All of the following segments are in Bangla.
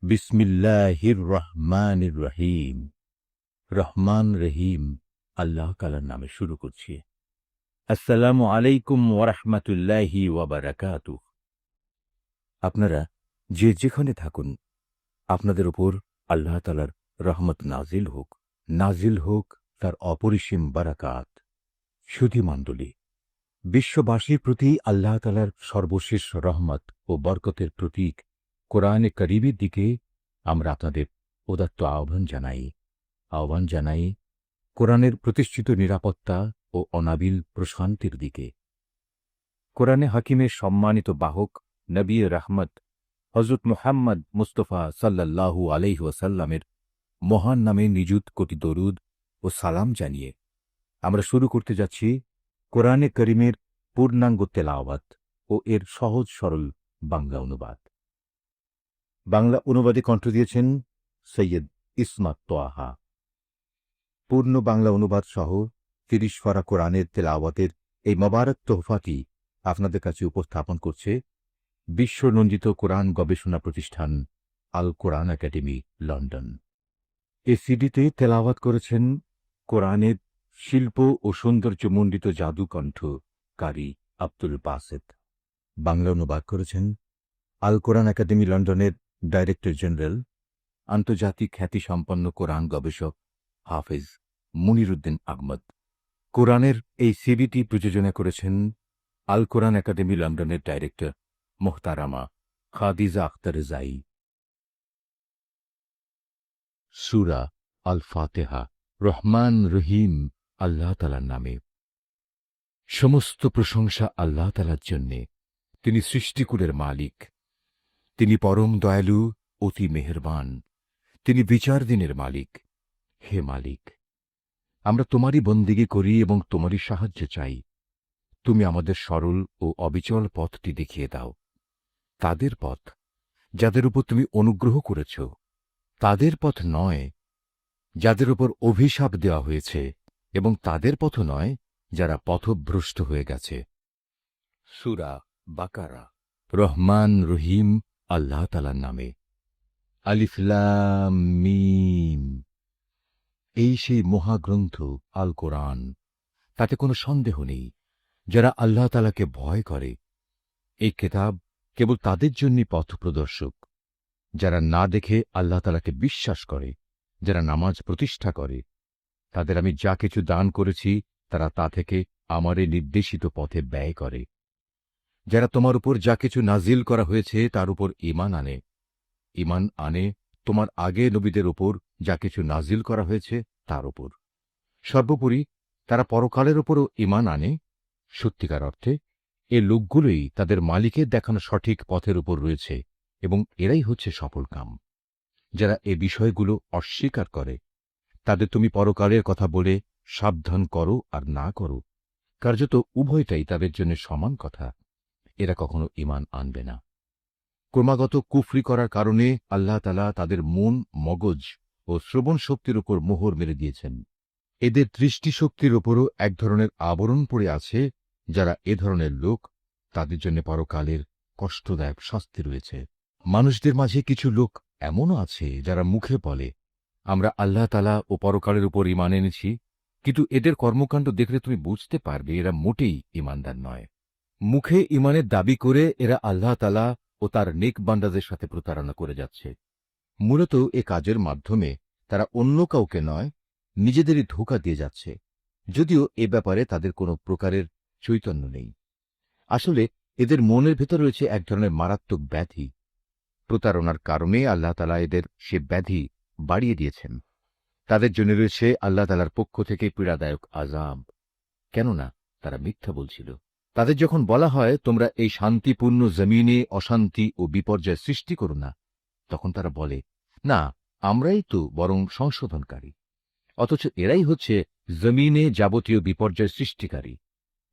বিসমিল্লাহির রহমানির রহিম। রহমান রহিম আল্লাহ তাআলার নামে শুরু করছি। আসসালামু আলাইকুম ওয়া রাহমাতুল্লাহি ওয়া বারাকাতুহু। আপনারা যে যেখানে থাকুন, আপনাদের উপর আল্লাহ তাআলার রহমত নাজিল হোক তার অপরিসীম বারাকাত। সুধী মণ্ডলী, বিশ্ববাসীর প্রতি আল্লাহ তাআলার সর্বশেষ রহমত ও বরকতের প্রতীক কোরআনে কারীমের দিকে আমরা আপনাদের উদাত্ত আহ্বান জানাই কোরআনের প্রতিষ্ঠিত নিরাপত্তা ও অনাবিল প্রশান্তির দিকে। কোরআনে হাকিমের সম্মানিত বাহক নবী রাহমত হযরত মুহাম্মদ মুস্তাফা সাল্লাল্লাহু আলাইহি ওয়াসাল্লামের মহান নামে নিযুত কোটি দরুদ ও সালাম জানিয়ে আমরা শুরু করতে যাচ্ছি কোরআনে কারীমের পূর্ণাঙ্গ তেলাওয়াত ও এর সহজ সরল বাংলা অনুবাদ। বাংলা অনুবাদে কণ্ঠ দিয়েছেন সৈয়দ ইসমাত তোয়াহা। পূর্ণ বাংলা অনুবাদ সহ ৩০ পারা কোরআনের তেলাওয়াতের এই মোবারক তোহফাটি আপনাদের কাছে উপস্থাপন করছে বিশ্বনন্দিত কোরআন গবেষণা প্রতিষ্ঠান আল কোরআন একাডেমি, লন্ডন। এই সিডিতে তেলাওয়াত করেছেন কোরআনের শিল্প ও সৌন্দর্যমণ্ডিত জাদুকণ্ঠ কারি আব্দুল বাসেত। বাংলা অনুবাদ করেছেন আল কোরআন একাডেমি লন্ডনের ডাইরেক্টর জেনারেল, আন্তর্জাতিক খ্যাতিসম্পন্ন কোরআন গবেষক হাফেজ মুনিরুদ্দিন আহমদ। কোরআনের এই সিডিটি প্রযোজনা করেছেন আল কোরআন একাডেমি লন্ডনের ডাইরেক্টর মোহতারামা খাদিজা আখতার জাই। সূরা আল ফাতিহা। রহমান রহিম আল্লাহ তাআলার নামে। সমস্ত প্রশংসা আল্লাহ তাআলার জন্যে। তিনি সৃষ্টিকুলের মালিক। তিনি পরম দয়ালু, অতি মেহেরবান। তিনি বিচার দিনের মালিক। হে মালিক, আমরা তোমারই বন্দেগী করি এবং তোমারই সাহায্য চাই। তুমি আমাদের সরল ও অবিচল পথটি দেখিয়ে দাও। তাদের পথ যাদের উপর তুমি অনুগ্রহ করেছ, তাদের পথ নয় যাদের উপর অভিশাপ দেওয়া হয়েছে, এবং তাদের পথ নয় যারা পথভ্রষ্ট হয়ে গেছে। সূরা বাকারা। রহমান রহিম আল্লাহ তাআলার নামে। আলিফ লাম মিম। এই সেই মহাগ্রন্থ আল কোরআন। তাতে কোনো সন্দেহ নেই যারা আল্লাহ তাআলাকে ভয় করে। এই কিতাব কেবল তাদের জন্যই পথপ্রদর্শক, যারা না দেখে আল্লাহ তাআলাকে বিশ্বাস করে, যারা নামাজ প্রতিষ্ঠা করে। তাদের আমি যা কিছু দান করেছি তারা তা থেকে আমারে নির্দেশিত পথে ব্যয় করে। যারা তোমার উপর যা কিছু নাজিল করা হয়েছে তার উপর ঈমান আনে তোমার আগে নবীদের উপর যা কিছু নাজিল করা হয়েছে তার উপর। সর্বোপরি তারা পরকালের উপরও ঈমান আনে। সত্যিকার অর্থে এ লোকগুলোই তাদের মালিকের দেখানো সঠিক পথের উপর রয়েছে, এবং এরাই হচ্ছে সফলকাম। যারা এ বিষয়গুলো অস্বীকার করে তাদের তুমি পরকালের কথা বলে সাবধান করো আর না করো, কার্যত উভয়টাই তাদের জন্য সমান কথা। এরা কখনো ঈমান আনবে না। ক্রমাগত কুফরি করার কারণে আল্লাহ তাআলা তাদের মন, মগজ ও শ্রবণ শক্তির উপর মোহর মেরে দিয়েছেন। এদের দৃষ্টিশক্তির উপরও এক ধরনের আবরণ পড়ে আছে। যারা এ ধরনের লোক, তাদের জন্য পরকালের কষ্টদায়ক শাস্তি রয়েছে। মানুষদের মাঝে কিছু লোক এমনও আছে যারা মুখে বলে আমরা আল্লাহ তাআলা ও পরকালের উপর ঈমান এনেছি, কিন্তু এদের কর্মকাণ্ড দেখলে তুমি বুঝতে পারবে এরা মোটেই ঈমানদার নয়। মুখে ঈমানের দাবি করে এরা আল্লাহ তাআলা ও তার নেক বান্দাদের সাথে প্রতারণা করে যাচ্ছে। মূলত এ কাজের মাধ্যমে তারা অন্য কাউকে নয়, নিজেদেরই ধোঁকা দিয়ে যাচ্ছে, যদিও এ ব্যাপারে তাদের কোনো প্রকারের চৈতন্য নেই। আসলে এদের মনের ভেতর রয়েছে এক ধরনের মারাত্মক ব্যাধি। প্রতারণার কারণে আল্লাহ তাআলা এদের সে ব্যাধি বাড়িয়ে দিয়েছেন। তাদের জন্য রয়েছে আল্লাহ তাআলার পক্ষ থেকে পীড়াদায়ক আযাব, কেননা তারা মিথ্যা বলছিল। তাদের যখন বলা হয় তোমরা এই শান্তিপূর্ণ জমিনে অশান্তি ও বিপর্যয় সৃষ্টি করো না, তখন তারা বলে না, আমরাই তো বরং সংশোধনকারী। অথচ এরাই হচ্ছে জমিনে যাবতীয় বিপর্যয় সৃষ্টিকারী,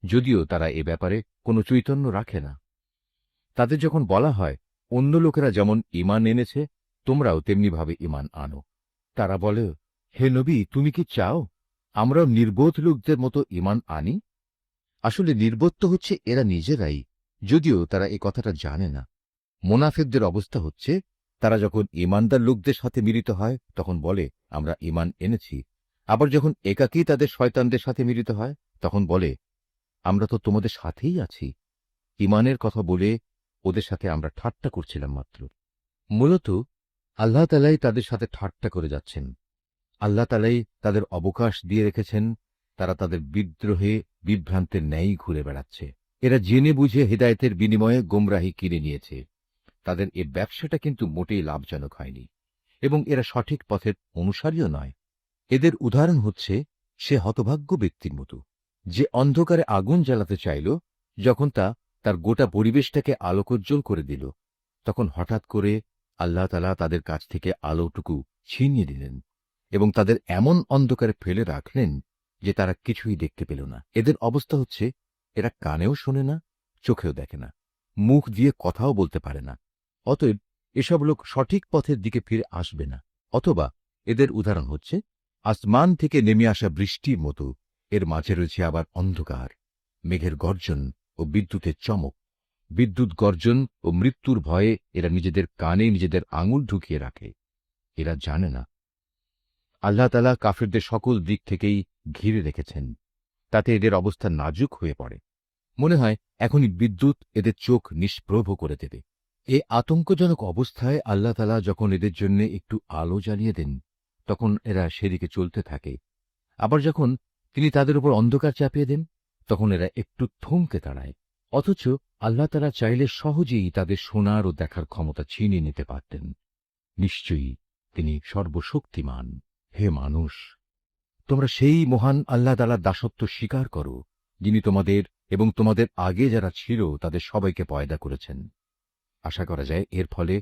যদিও তারা এ ব্যাপারে কোনো চৈতন্য রাখে না। তাদের যখন বলা হয় অন্য লোকেরা যেমন ঈমান এনেছে তোমরাও তেমনিভাবে ঈমান আনো, তারা বলে হে নবী, তুমি কি চাও আমরাও নির্বোধ লোকদের মতো ঈমান আনি? আসলে নির্বোধ তো হচ্ছে এরা নিজেরাই, যদিও তারা এ কথাটা জানে না। মোনাফেকদের অবস্থা হচ্ছে তারা যখন ঈমানদার লোকদের সাথে মিলিত হয় তখন বলে, আমরা ঈমান এনেছি। আবার যখন একাকী তাদের শয়তানদের সাথে মিলিত হয় তখন বলে, আমরা তো তোমাদের সাথেই আছি। ঈমানের কথা বলে ওদের সাথে আমরা ঠাট্টা করছিলাম মাত্র। মূলত আল্লাহ তাআলাই তাদের সাথে ঠাট্টা করে যাচ্ছেন। আল্লাহ তাআলাই তাদের অবকাশ দিয়ে রেখেছেন। তারা তাদের বিদ্রোহে বিভ্রান্তের ন্যায় ঘুরে বেড়াচ্ছে। এরা জেনে বুঝে হেদায়েতের বিনিময়ে গোমরাহি কিনে নিয়েছে। তাদের এ ব্যবসাটা কিন্তু মোটেই লাভজনক হয়নি এবং এরা সঠিক পথের অনুসারীও নয়। এদের উদাহরণ হচ্ছে সে হতভাগ্য ব্যক্তির মতো, যে অন্ধকারে আগুন জ্বালাতে চাইল। যখন তা তার গোটা পরিবেশটাকে আলোকোজ্জ্বল করে দিল, তখন হঠাৎ করে আল্লাহ তাআলা তাদের কাছ থেকে আলোটুকু ছিনিয়ে দিলেন এবং তাদের এমন অন্ধকারে ফেলে রাখলেন যে তারা কিছুই দেখতে পেল না। এদের অবস্থা হচ্ছে, এরা কানেও শোনে না, চোখেও দেখে না, মুখ দিয়ে কথাও বলতে পারে না। অতএব এসব লোক সঠিক পথের দিকে ফিরে আসবে না। অথবা এদের উদাহরণ হচ্ছে আসমান থেকে নেমে আসা বৃষ্টির মতো, এর মাঝে রয়েছে আবার অন্ধকার, মেঘের গর্জন ও বিদ্যুতের চমক। বিদ্যুৎ গর্জন ও মৃত্যুর ভয়ে এরা নিজেদের কানে নিজেদের আঙুল ঢুকিয়ে রাখে। এরা জানে না আল্লাহ তাআলা কাফেরদের সকল দিক থেকেই ঘিরে রেখেছেন। তাতে এদের অবস্থা নাজুক হয়ে পড়ে। মনে হয় এখনই বিদ্যুৎ এদের চোখ নিষ্প্রভ করে দেবে। এ আতঙ্কজনক অবস্থায় আল্লাহ তাআলা যখন এদের জন্য একটু আলো জ্বালিয়ে দেন, তখন এরা সেদিকে চলতে থাকে। আবার যখন তিনি তাদের উপর অন্ধকার চাপিয়ে দেন, তখন এরা একটু থমকে দাঁড়ায়। অথচ আল্লাহ তাআলা চাইলে সহজেই তাদের শোনার ও দেখার ক্ষমতা ছিনিয়ে নিতে পারতেন। নিশ্চয়ই তিনি সর্বশক্তিমান। হে মানুষ, তোমরা সেই মহান আল্লাহ তাআলার দাসত্ব স্বীকার করো, যিনি তোমাদের এবং তোমাদের আগে যারা ছিল তাদের সবাইকে পয়দা করেছেন। আশা করা যায় এর ফলে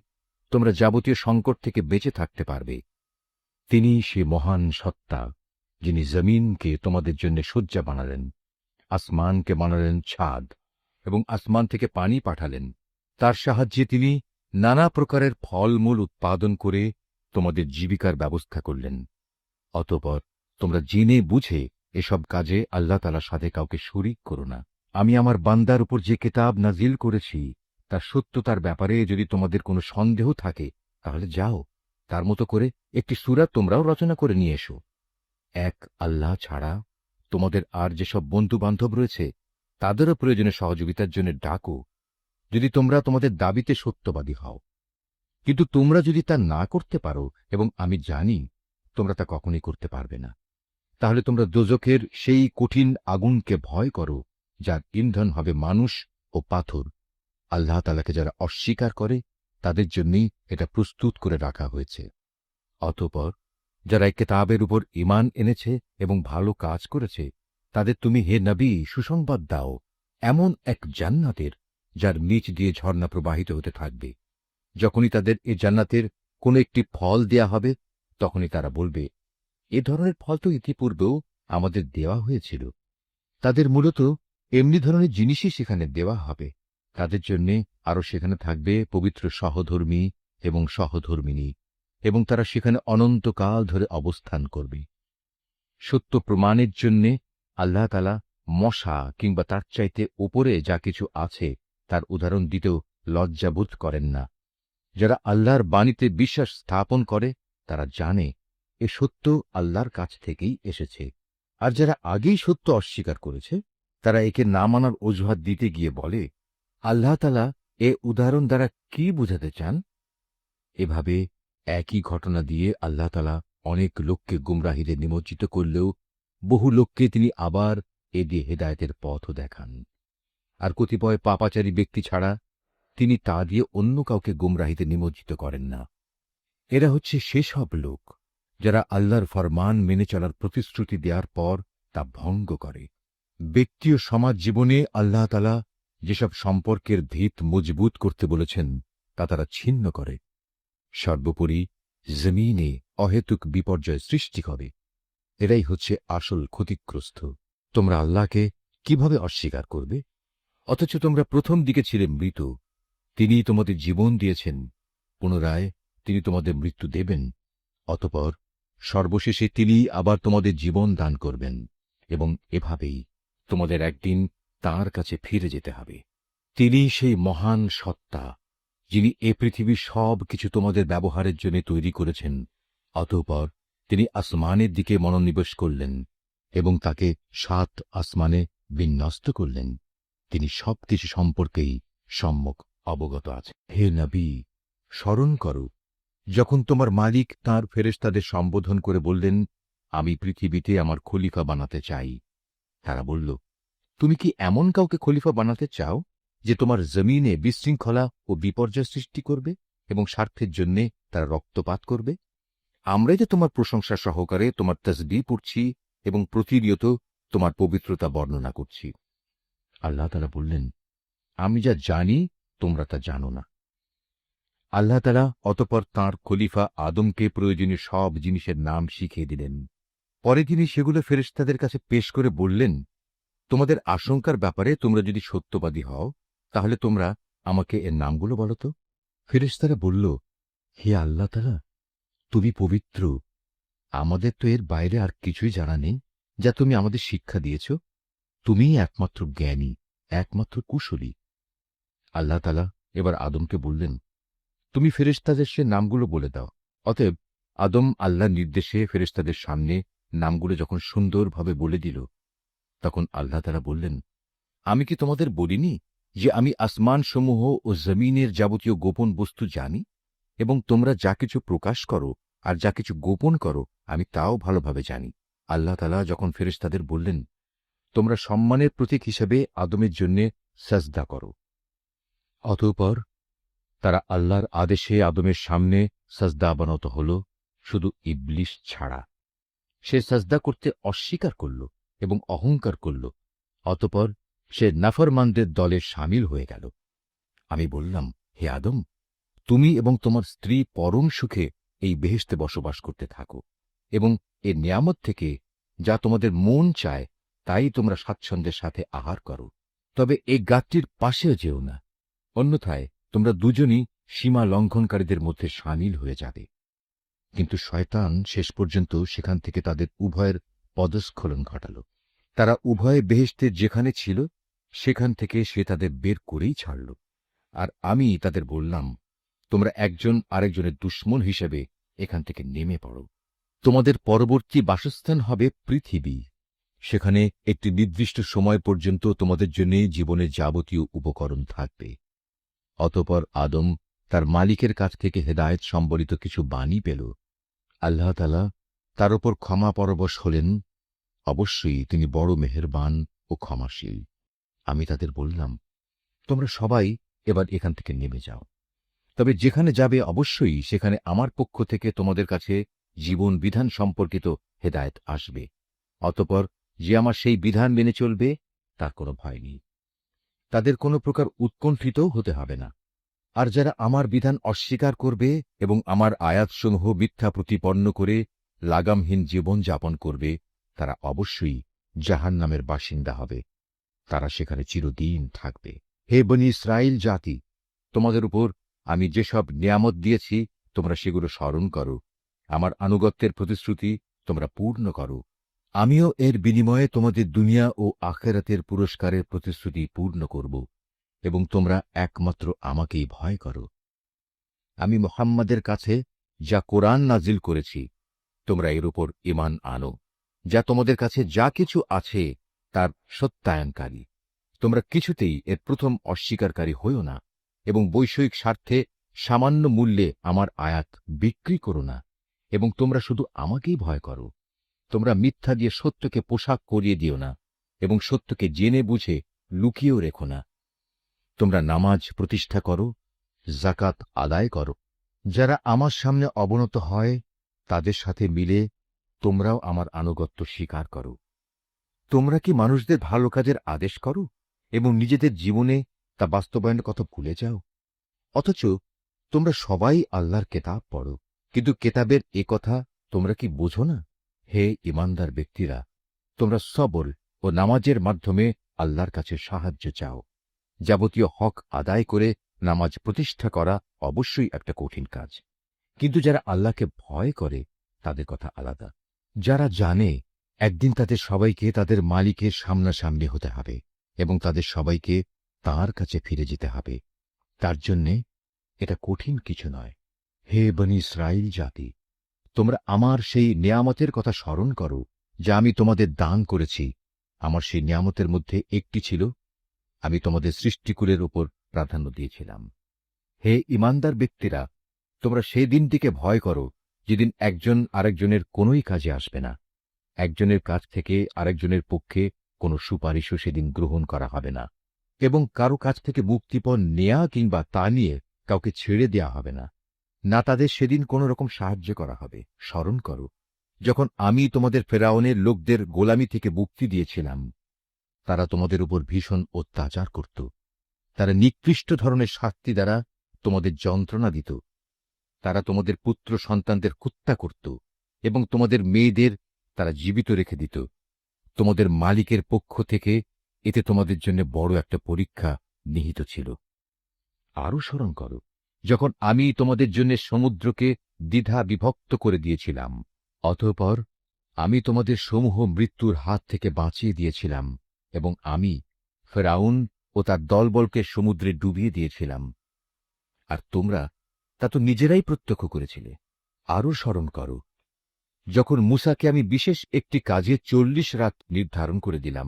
তোমরা যাবতীয় সংকট থেকে বেঁচে থাকতে পারবে। তিনি সে মহান সত্তা, যিনি জমিনকে তোমাদের জন্য শয্যা বানালেন, আসমানকে বানালেন ছাদ এবং আসমান থেকে পানি পাঠালেন। তার সাহায্যে তিনি নানা প্রকারের ফলমূল উৎপাদন করে তোমাদের জীবিকার ব্যবস্থা করলেন। অতঃপর তোমরা জেনে বুঝে এসব কাজে আল্লাহ তাআলার সাথে কাউকে শরীক করো না। আমি আমার বান্দার উপর যে কিতাব নাজিল করেছি তার সত্যতার ব্যাপারে যদি তোমাদের কোনো সন্দেহ থাকে, তাহলে যাও, তার মতো করে একটি সূরা তোমরাও রচনা করে নিয়ে এসো। এক আল্লাহ ছাড়া তোমাদের আর যেসব বন্ধু বান্ধব রয়েছে তাদেরও প্রয়োজনে সহযোগিতার জন্য ডাকো, যদি তোমরা তোমাদের দাবিতে সত্যবাদী হও। কিন্তু তোমরা যদি তা না করতে পারো, এবং আমি জানি তোমরা তা কখনই করতে পারবে না, তাহলে তোমরা দোজখের সেই কঠিন আগুনকে ভয় করো, যার ইন্ধন হবে মানুষ ও পাথর। আল্লাহ তাআলাকে যারা অস্বীকার করে তাদের জন্যই এটা প্রস্তুত করে রাখা হয়েছে। অতঃপর যারা এই কিতাবের উপর ঈমান এনেছে এবং ভালো কাজ করেছে, তাদের তুমি হে নবী সুসংবাদ দাও এমন এক জান্নাতের, যার নিচ দিয়ে ঝর্ণা প্রবাহিত হতে থাকবে। যখনই তাদের এ জান্নাতের কোনো একটি ফল দেয়া হবে, তখনই তারা বলবে, এ ধরনের ফল তো ইতিপূর্বেও আমাদের দেওয়া হয়েছিল। তাদের মূলত এমনি ধরনের জিনিসই সেখানে দেওয়া হবে। তাদের জন্যে আরও সেখানে থাকবে পবিত্র সহধর্মী এবং সহধর্মিণী, এবং তারা সেখানে অনন্তকাল ধরে অবস্থান করবে। সত্য প্রমাণের জন্যে আল্লাহ তাআলা মশা কিংবা তার চাইতে ওপরে যা কিছু আছে তার উদাহরণ দিতেও লজ্জাবোধ করেন না। যারা আল্লাহর বাণীতে বিশ্বাস স্থাপন করে তারা জানে এ সত্য আল্লাহর কাছ থেকেই এসেছে। আর যারা আগেই সত্য অস্বীকার করেছে, তারা একে না মানার অজুহাত দিতে গিয়ে বলে, আল্লাহ তাআলা এ উদাহরণ দ্বারা কি বুঝাতে চান? এভাবে একই ঘটনা দিয়ে আল্লাহ তাআলা অনেক লোককে গুমরাহিতে নিমজ্জিত করলেও বহু লোককে তিনি আবার এ দিয়ে হেদায়েতের পথও দেখান। আর কতিপয় পাপাচারী ব্যক্তি ছাড়া তিনি তা দিয়ে অন্য কাউকে গুমরাহিতে নিমজ্জিত করেন না। এরা হচ্ছে সেসব লোক যারা আল্লাহর ফরমান মেনে চলার প্রতিশ্রুতি দেওয়ার পর তা ভঙ্গ করে। ব্যক্তি ও সমাজ জীবনে আল্লাহ তাআলা যেসব সম্পর্কের ভিত মজবুত করতে বলেছেন তা তারা ছিন্ন করে। সর্বোপরি জমিনে অহেতুক বিপর্যয় সৃষ্টি করে। এরাই হচ্ছে আসল ক্ষতিগ্রস্ত। তোমরা আল্লাহকে কিভাবে অস্বীকার করবে? অথচ তোমরা প্রথম দিকে ছিলে মৃত। তিনি তোমাদের জীবন দিয়েছেন, পুনরায় তিনি তোমাদের মৃত্যু দেবেন। অতঃপর সর্বশেষে তিনি আবার তোমাদের জীবন দান করবেন, এবং এভাবেই তোমাদের একদিন তাঁর কাছে ফিরে যেতে হবে। তিনি সেই মহান সত্তা যিনি এ পৃথিবীর সব কিছু তোমাদের ব্যবহারের জন্য তৈরি করেছেন। অতঃপর তিনি আসমানের দিকে মনোনিবেশ করলেন এবং তাকে 7 আসমানে বিন্যস্ত করলেন। তিনি সবকিছু সম্পর্কেই সম্যক অবগত আছে। হে নবী, স্মরণ করো যখন তোমার মালিক তাঁর ফেরেশতাদের সম্বোধন করে বললেন, আমি পৃথিবীতে আমার খলিফা বানাতে চাই। তারা বলল, তুমি কি এমন কাউকে খলিফা বানাতে চাও যে তোমার জমিনে বিশৃঙ্খলা ও বিপর্যয় সৃষ্টি করবে এবং স্বার্থের জন্যে তারা রক্তপাত করবে? আমরাই তো তোমার প্রশংসা সহকারে তোমার তসবিহ পড়ছি এবং প্রতিনিয়ত তোমার পবিত্রতা বর্ণনা করছি। আল্লাহ তাআলা বললেন, আমি যা জানি তোমরা তা জানো না। আল্লাহ তাআলা অতঃপর তাঁর খলিফা আদমকে প্রয়োজনীয় সব জিনিসের নাম শিখিয়ে দিলেন। পরে তিনি সেগুলো ফেরেশতাদের কাছে পেশ করে বললেন, তোমাদের আশঙ্কার ব্যাপারে তোমরা যদি সত্যবাদী হও, তাহলে তোমরা আমাকে এর নামগুলো বলো তো। ফেরেশতারা বলল, হে আল্লাহ তাআলা, তুমি পবিত্র, আমাদের তো এর বাইরে আর কিছুই জানা নেই যা তুমি আমাদের শিক্ষা দিয়েছ। তুমিই একমাত্র জ্ঞানী, একমাত্র কুশলী। আল্লাহ তাআলা এবার আদমকে বললেন, তুমি ফেরেশতাদের সে নামগুলো বলে দাও। অতএব আদম আল্লাহর নির্দেশে ফেরেশতাদের সামনে নামগুলো যখন সুন্দরভাবে বলে দিল, তখন আল্লাহ তাআলা বললেন, আমি কি তোমাদের বলিনি যে আমি আসমানসমূহ ও জমিনের যাবতীয় গোপন বস্তু জানি, এবং তোমরা যা কিছু প্রকাশ করো আর যা কিছু গোপন করো আমি তাও ভালোভাবে জানি। আল্লাহ তাআলা যখন ফেরেশতাদের বললেন, তোমরা সম্মানের প্রতীক হিসেবে আদমের জন্যে সাজদা করো, অতঃপর তারা আল্লাহর আদেশে আদমের সামনে সাজদা অবনত হল, শুধু ইবলিস ছাড়া। সে সাজদা করতে অস্বীকার করল এবং অহংকার করল। অতঃপর সে নাফরমানদের দলে সামিল হয়ে গেল। আমি বললাম, হে আদম, তুমি এবং তোমার স্ত্রী পরম সুখে এই বেহেশতে বসবাস করতে থাকো এবং এ নিয়ামত থেকে যা তোমাদের মন চায় তাই তোমরা স্বাচ্ছন্দ্যের সাথে আহার করো। তবে এই গাছটির পাশেও যেও না, অন্যথায় তোমরা দুজনই সীমা লঙ্ঘনকারীদের মধ্যে সামিল হয়ে যাবে। কিন্তু শয়তান শেষ পর্যন্ত সেখান থেকে তাদের উভয়ের পদস্খলন ঘটাল। তারা উভয়ে বেহেশতের যেখানে ছিল সেখান থেকে সে তাদের বের করেই ছাড়ল। আর আমি তাদের বললাম, তোমরা একজন আরেকজনের দুশমন হিসেবে এখান থেকে নেমে পড়ো। তোমাদের পরবর্তী বাসস্থান হবে পৃথিবী। সেখানে একটি নির্দিষ্ট সময় পর্যন্ত তোমাদের জন্য জীবনের যাবতীয় উপকরণ থাকবে। অতঃপর আদম তার মালিকের কাছ থেকে হেদায়েত সম্বলিত কিছু বাণী পেল। আল্লাহ তাআলা তার উপর ক্ষমা পরবশ হলেন। অবশ্যই তিনি বড় মেহেরবান ও ক্ষমাশীল। আমি তাদের বললাম, তোমরা সবাই এবার এখান থেকে নেমে যাও। তবে যেখানে যাবে অবশ্যই সেখানে আমার পক্ষ থেকে তোমাদের কাছে জীবন বিধান সম্পর্কিত হেদায়েত আসবে। অতঃপর যে আমার সেই বিধান মেনে চলবে তার কোনো ভয় নেই, তাদের কোনো প্রকার উৎকণ্ঠিতও হতে হবে না। আর যারা আমার বিধান অস্বীকার করবে এবং আমার আয়াতসমূহ মিথ্যা প্রতিপন্ন করে লাগামহীন জীবন যাপন করবে, তারা অবশ্যই জাহান্নামের বাসিন্দা হবে। তারা সেখানে চিরদিন থাকবে। হে বনী ইসরাইল জাতি, তোমাদের উপর আমি যেসব নিয়ামত দিয়েছি তোমরা সেগুলো স্মরণ করো। আমার আনুগত্যের প্রতিশ্রুতি তোমরা পূর্ণ করো। আমিও এর বিনিময়ে তোমাদের দুনিয়া ও আখিরাতের পুরস্কারের প্রতিশ্রুতি পূর্ণ করব এবং তোমরা একমাত্র আমাকেই ভয় করো। আমি মুহাম্মাদের কাছে যা কোরআন নাজিল করেছি তোমরা এর উপর ঈমান আনো, যা তোমাদের কাছে যা কিছু আছে তার সত্যায়নকারী। তোমরা কিছুতেই এর প্রথম অস্বীকারী হইও না এবং বৈষয়িক স্বার্থে সামান্য মূল্যে আমার আয়াত বিক্রি করো না, এবং তোমরা শুধু আমাকেই ভয় করো। তোমরা মিথ্যা দিয়ে সত্যকে পোশাক করিয়ে দিও না এবং সত্যকে জেনে বুঝে লুকিয়েও রেখো না। তোমরা নামাজ প্রতিষ্ঠা করো, যাকাত আদায় করো। যারা আমার সামনে অবনত হয় তাদের সাথে মিলে তোমরাও আমার আনুগত্য স্বীকার করো। তোমরা কি মানুষদের ভালো কাজের আদেশ করো এবং নিজেদের জীবনে তা বাস্তবায়নের কথা ভুলে যাও? অথচ তোমরা সবাই আল্লাহর কেতাব পড়ো, কিন্তু কেতাবের এ কথা তোমরা কি বোঝো না? হে ঈমানদার ব্যক্তিরা, তোমরা সবর ও নামাজের মাধ্যমে আল্লাহর কাছে সাহায্য চাও। যাবতীয় হক আদায় করে নামাজ প্রতিষ্ঠা করা অবশ্যই একটা কঠিন কাজ, কিন্তু যারা আল্লাহকে ভয় করে তাদের কথা আলাদা। যারা জানে একদিন তাদের সবাইকে তাদের মালিকের সামনাসামনি হতে হবে এবং তাদের সবাইকে তাঁর কাছে ফিরে যেতে হবে, তার জন্যে এটা কঠিন কিছু নয়। হে বনী ইসরাইল জাতি, তোমরা আমার সেই নেয়ামতের কথা স্মরণ করো যা আমি তোমাদের দান করেছি। আমার সেই নেয়ামতের মধ্যে একটি ছিল, আমি তোমাদের সৃষ্টিকুলের উপর প্রাধান্য দিয়েছিলাম। হে ঈমানদার ব্যক্তিরা, তোমরা সেই দিনটিকে ভয় করো যেদিন একজন আরেকজনের কোনোই কাজে আসবে না। একজনের কাছ থেকে আরেকজনের পক্ষে কোনো সুপারিশও সেদিন গ্রহণ করা হবে না, এবং কারো কাছ থেকে মুক্তিপণ নেয়া কিংবা তা নিয়ে কাউকে ছেড়ে দেয়া হবে না, না তাদের সেদিন কোন রকম সাহায্য করা হবে। স্মরণ করো, যখন আমি তোমাদের ফেরাউনের লোকদের গোলামি থেকে মুক্তি দিয়েছিলাম, তারা তোমাদের উপর ভীষণ অত্যাচার করত। তারা নিকৃষ্ট ধরনের শাস্তি দ্বারা তোমাদের যন্ত্রণা দিত। তারা তোমাদের পুত্র সন্তানদের হত্যা করত এবং তোমাদের মেয়েদের তারা জীবিত রেখে দিত। তোমাদের মালিকের পক্ষ থেকে এতে তোমাদের জন্য বড় একটা পরীক্ষা নিহিত ছিল। আরও স্মরণ করো, যখন আমি তোমাদের জন্য সমুদ্রকে দ্বিধা বিভক্ত করে দিয়েছিলাম, অতঃপর আমি তোমাদের সমূহ মৃত্যুর হাত থেকে বাঁচিয়ে দিয়েছিলাম, এবং আমি ফেরাউন ও তার দলবলকে সমুদ্রে ডুবিয়ে দিয়েছিলাম, আর তোমরা তা তো নিজেরাই প্রত্যক্ষ করেছিলে। আরও স্মরণ করো, যখন মূসাকে আমি বিশেষ একটি কাজে 40 রাত নির্ধারণ করে দিলাম,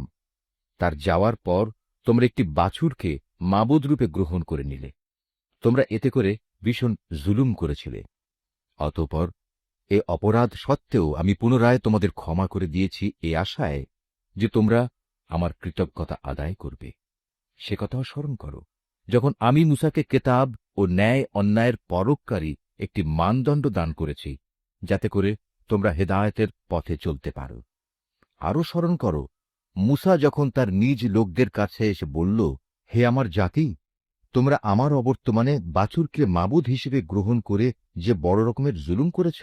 তার যাওয়ার পর তোমরা একটি বাছুরকে মাবুদ রূপে গ্রহণ করে নিলে। তোমরা এতে করে ভীষণ জুলুম করেছিলে। অতঃপর এ অপরাধ সত্ত্বেও আমি পুনরায় তোমাদের ক্ষমা করে দিয়েছি এ আশায় যে তোমরা আমার কৃতজ্ঞতা আদায় করবে। সে কথাও স্মরণ করো, যখন আমি মূসাকে কেতাব ও ন্যায় অন্যায়ের পরোক্ষকারী একটি মানদণ্ড দান করেছি, যাতে করে তোমরা হেদায়েতের পথে চলতে পারো। আরও স্মরণ করো, মূসা যখন তার নিজ লোকদের কাছে এসে বলল, হে আমার জাতি, তোমরা আমার অবর্তমানে বাছুরকে মাবুদ হিসেবে গ্রহণ করে যে বড় রকমের জুলুম করেছ,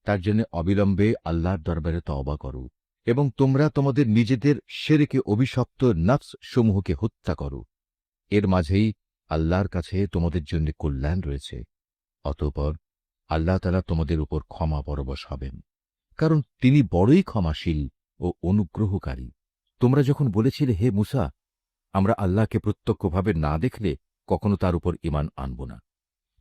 তার জন্য অবিলম্বে আল্লাহর দরবারে তওবা করো, এবং তোমরা তোমাদের নিজেদের শিরকে অভিশপ্ত নফস সমূহকে হত্যা করো। এর মাঝেই আল্লাহর কাছে তোমাদের জন্য কল্যাণ রয়েছে। অতঃপর আল্লাহ তাআলা তোমাদের উপর ক্ষমা পরবশ হবেন, কারণ তিনি বড়ই ক্ষমাশীল ও অনুগ্রহকারী। তোমরা যখন বলেছিলে, হে মূসা, আমরা আল্লাহকে প্রত্যক্ষভাবে না দেখলে কখনো তার উপর ঈমান আনব না,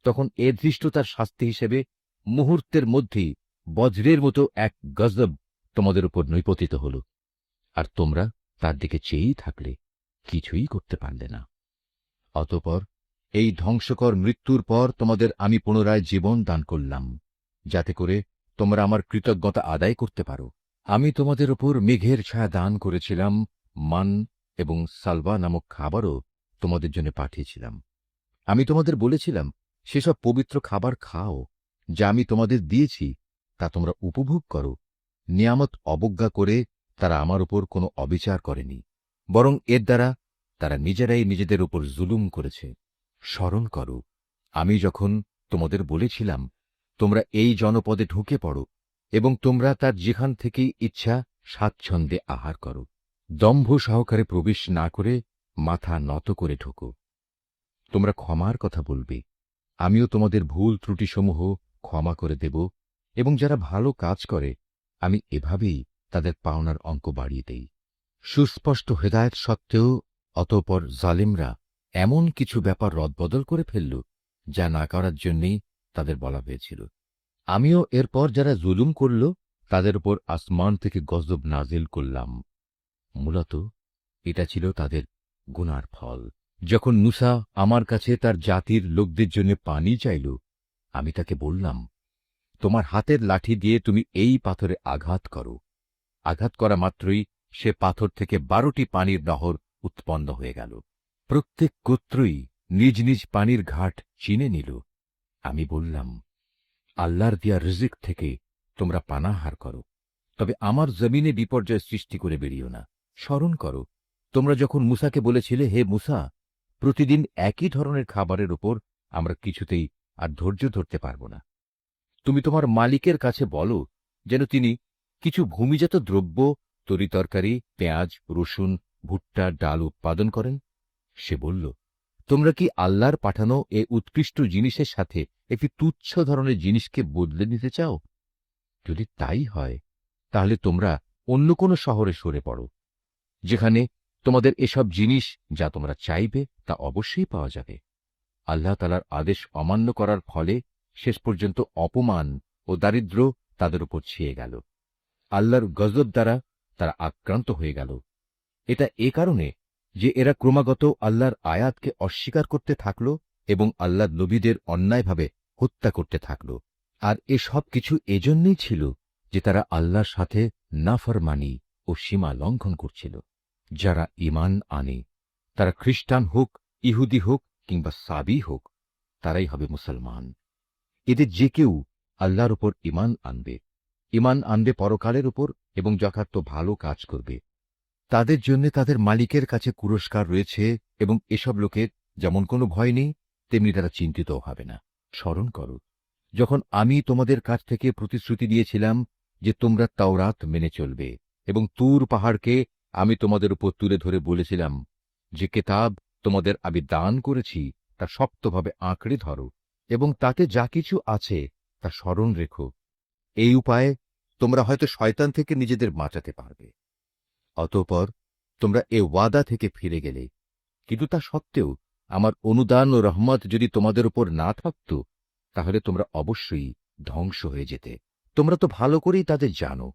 তখন এ ধৃষ্টতার শাস্তি হিসেবে মুহূর্তের মধ্যেই বজ্রের মতো এক গজব তোমাদের উপর নৈপতিত হল, আর তোমরা তার দিকে চেয়েই থাকলে, কিছুই করতে পারলে না। অতঃপর এই ধ্বংসকর মৃত্যুর পর তোমাদের আমি পুনরায় জীবন দান করলাম, যাতে করে তোমরা আমার কৃতজ্ঞতা আদায় করতে পারো। আমি তোমাদের উপর মেঘের ছায়া দান করেছিলাম, মান এবং সালওয়া নামক খাবারও তোমাদের জন্য পাঠিয়েছিলাম। আমি তোমাদের বলেছিলাম, সেসব পবিত্র খাবার খাও যা আমি তোমাদের দিয়েছি, তা তোমরা উপভোগ করো। নিয়ামত অবজ্ঞা করে তারা আমার উপর কোনো অবিচার করেনি, বরং এর দ্বারা তারা নিজেরাই নিজেদের উপর জুলুম করেছে। স্মরণ করো, আমি যখন তোমাদের বলেছিলাম, তোমরা এই জনপদে ঢুকে পড়ো এবং তোমরা তার যেখান থেকেই ইচ্ছা স্বাচ্ছন্দ্যে আহার করো। দম্ভ সহকারে প্রবেশ না করে মাথা নত করে ঢোকো। তোমরা ক্ষমার কথা বলবে, আমিও তোমাদের ভুল ত্রুটিসমূহ ক্ষমা করে দেব, এবং যারা ভালো কাজ করে আমি এভাবেই তাদের পাওনার অঙ্ক বাড়িয়ে দেই। সুস্পষ্ট হেদায়েত সত্ত্বেও অতঃপর জালিমরা এমন কিছু ব্যাপার রদবদল করে ফেলল যা না করার জন্যেই তাদের বলা হয়েছিল। আমিও এরপর যারা জুলুম করল তাদের উপর আসমান থেকে গজব নাজিল করলাম। মূলত এটা ছিল তাদের গুনার ফল। যখন মূসা আমার কাছে তার জাতির লোকদের জন্য পানি চাইল, আমি তাকে বললাম, তোমার হাতের লাঠি দিয়ে তুমি এই পাথরে আঘাত করো। আঘাত করা মাত্রই সে পাথর থেকে 12টি পানির নহর উৎপন্ন হয়ে গেল। প্রত্যেক গোত্রই নিজ নিজ পানির ঘাট চিনে নিল। আমি বললাম, আল্লাহর দেয়া রিজিক থেকে তোমরা পানাহার করো, তবে আমার জমিনে বিপর্যয় সৃষ্টি করে বেরিও না। স্মরণ করো, তোমরা যখন মূসাকে বলেছিলে, হে মূসা, প্রতিদিন একই ধরনের খাবারের উপর আমরা কিছুতেই আর ধৈর্য ধরতে পারব না। তুমি তোমার মালিকের কাছে বলো যেন তিনি কিছু ভূমিজাত দ্রব্য, তরিতরকারি, পেঁয়াজ, রসুন, ভুট্টা, ডাল উৎপাদন করেন। সে বলল, তোমরা কি আল্লাহর পাঠানো এ উৎকৃষ্ট জিনিসের সাথে একটি তুচ্ছ ধরনের জিনিসকে বদলে নিতে চাও? যদি তাই হয়, তাহলে তোমরা অন্য কোনো শহরে সরে পড়ো, যেখানে তোমাদের এসব জিনিস যা তোমরা চাইবে তা অবশ্যই পাওয়া যাবে। আল্লাহ তাআলার আদেশ অমান্য করার ফলে শেষ পর্যন্ত অপমান ও দারিদ্র্য তাদের উপর ছেয়ে গেল। আল্লাহর গজব দ্বারা তারা আক্রান্ত হয়ে গেল। এটা এ কারণে যে এরা ক্রমাগত আল্লাহর আয়াতকে অস্বীকার করতে থাকল এবং আল্লাহর নবীদের অন্যায়ভাবে হত্যা করতে থাকল। আর এ সব কিছু এজন্যই ছিল যে তারা আল্লাহর সাথে নাফরমানি ও সীমা লঙ্ঘন করছিল। যারা ঈমান আনে, তারা খ্রিস্টান হোক, ইহুদি হোক কিংবা সাবি হোক, তারাই হবে মুসলমান। এদের যে কেউ আল্লাহর উপর ঈমান আনবে পরকালের উপর এবং যথার্থ ভালো কাজ করবে, তাদের জন্য তাদের মালিকের কাছে পুরস্কার রয়েছে এবং এসব লোকের যেমন কোনো ভয় নেই, তেমনি তারা চিন্তিতও হবে না। স্মরণ করো, যখন আমি তোমাদের কাছ থেকে প্রতিশ্রুতি দিয়েছিলাম যে তোমরা তাওরাত মেনে চলবে এবং তুর পাহাড়কে আমি তোমাদের উপর তুলে ধরে বলেছিলাম যে কেতাব তোমাদের আমি দান করেছি তা শক্তভাবে আঁকড়ে ধরো এবং তাতে যা কিছু আছে তা স্মরণ রেখো। এই উপায়ে তোমরা হয়তো শয়তান থেকে নিজেদের বাঁচাতে পারবে। অতঃপর তোমরা এ ওয়াদা থেকে ফিরে গেলে, কিন্তু তা সত্ত্বেও আমার অনুদান ও রহমত যদি তোমাদের উপর না থাকত, তাহলে তোমরা অবশ্যই ধ্বংস হয়ে যেতে। তোমরা তো ভালো করেই তাদের জানো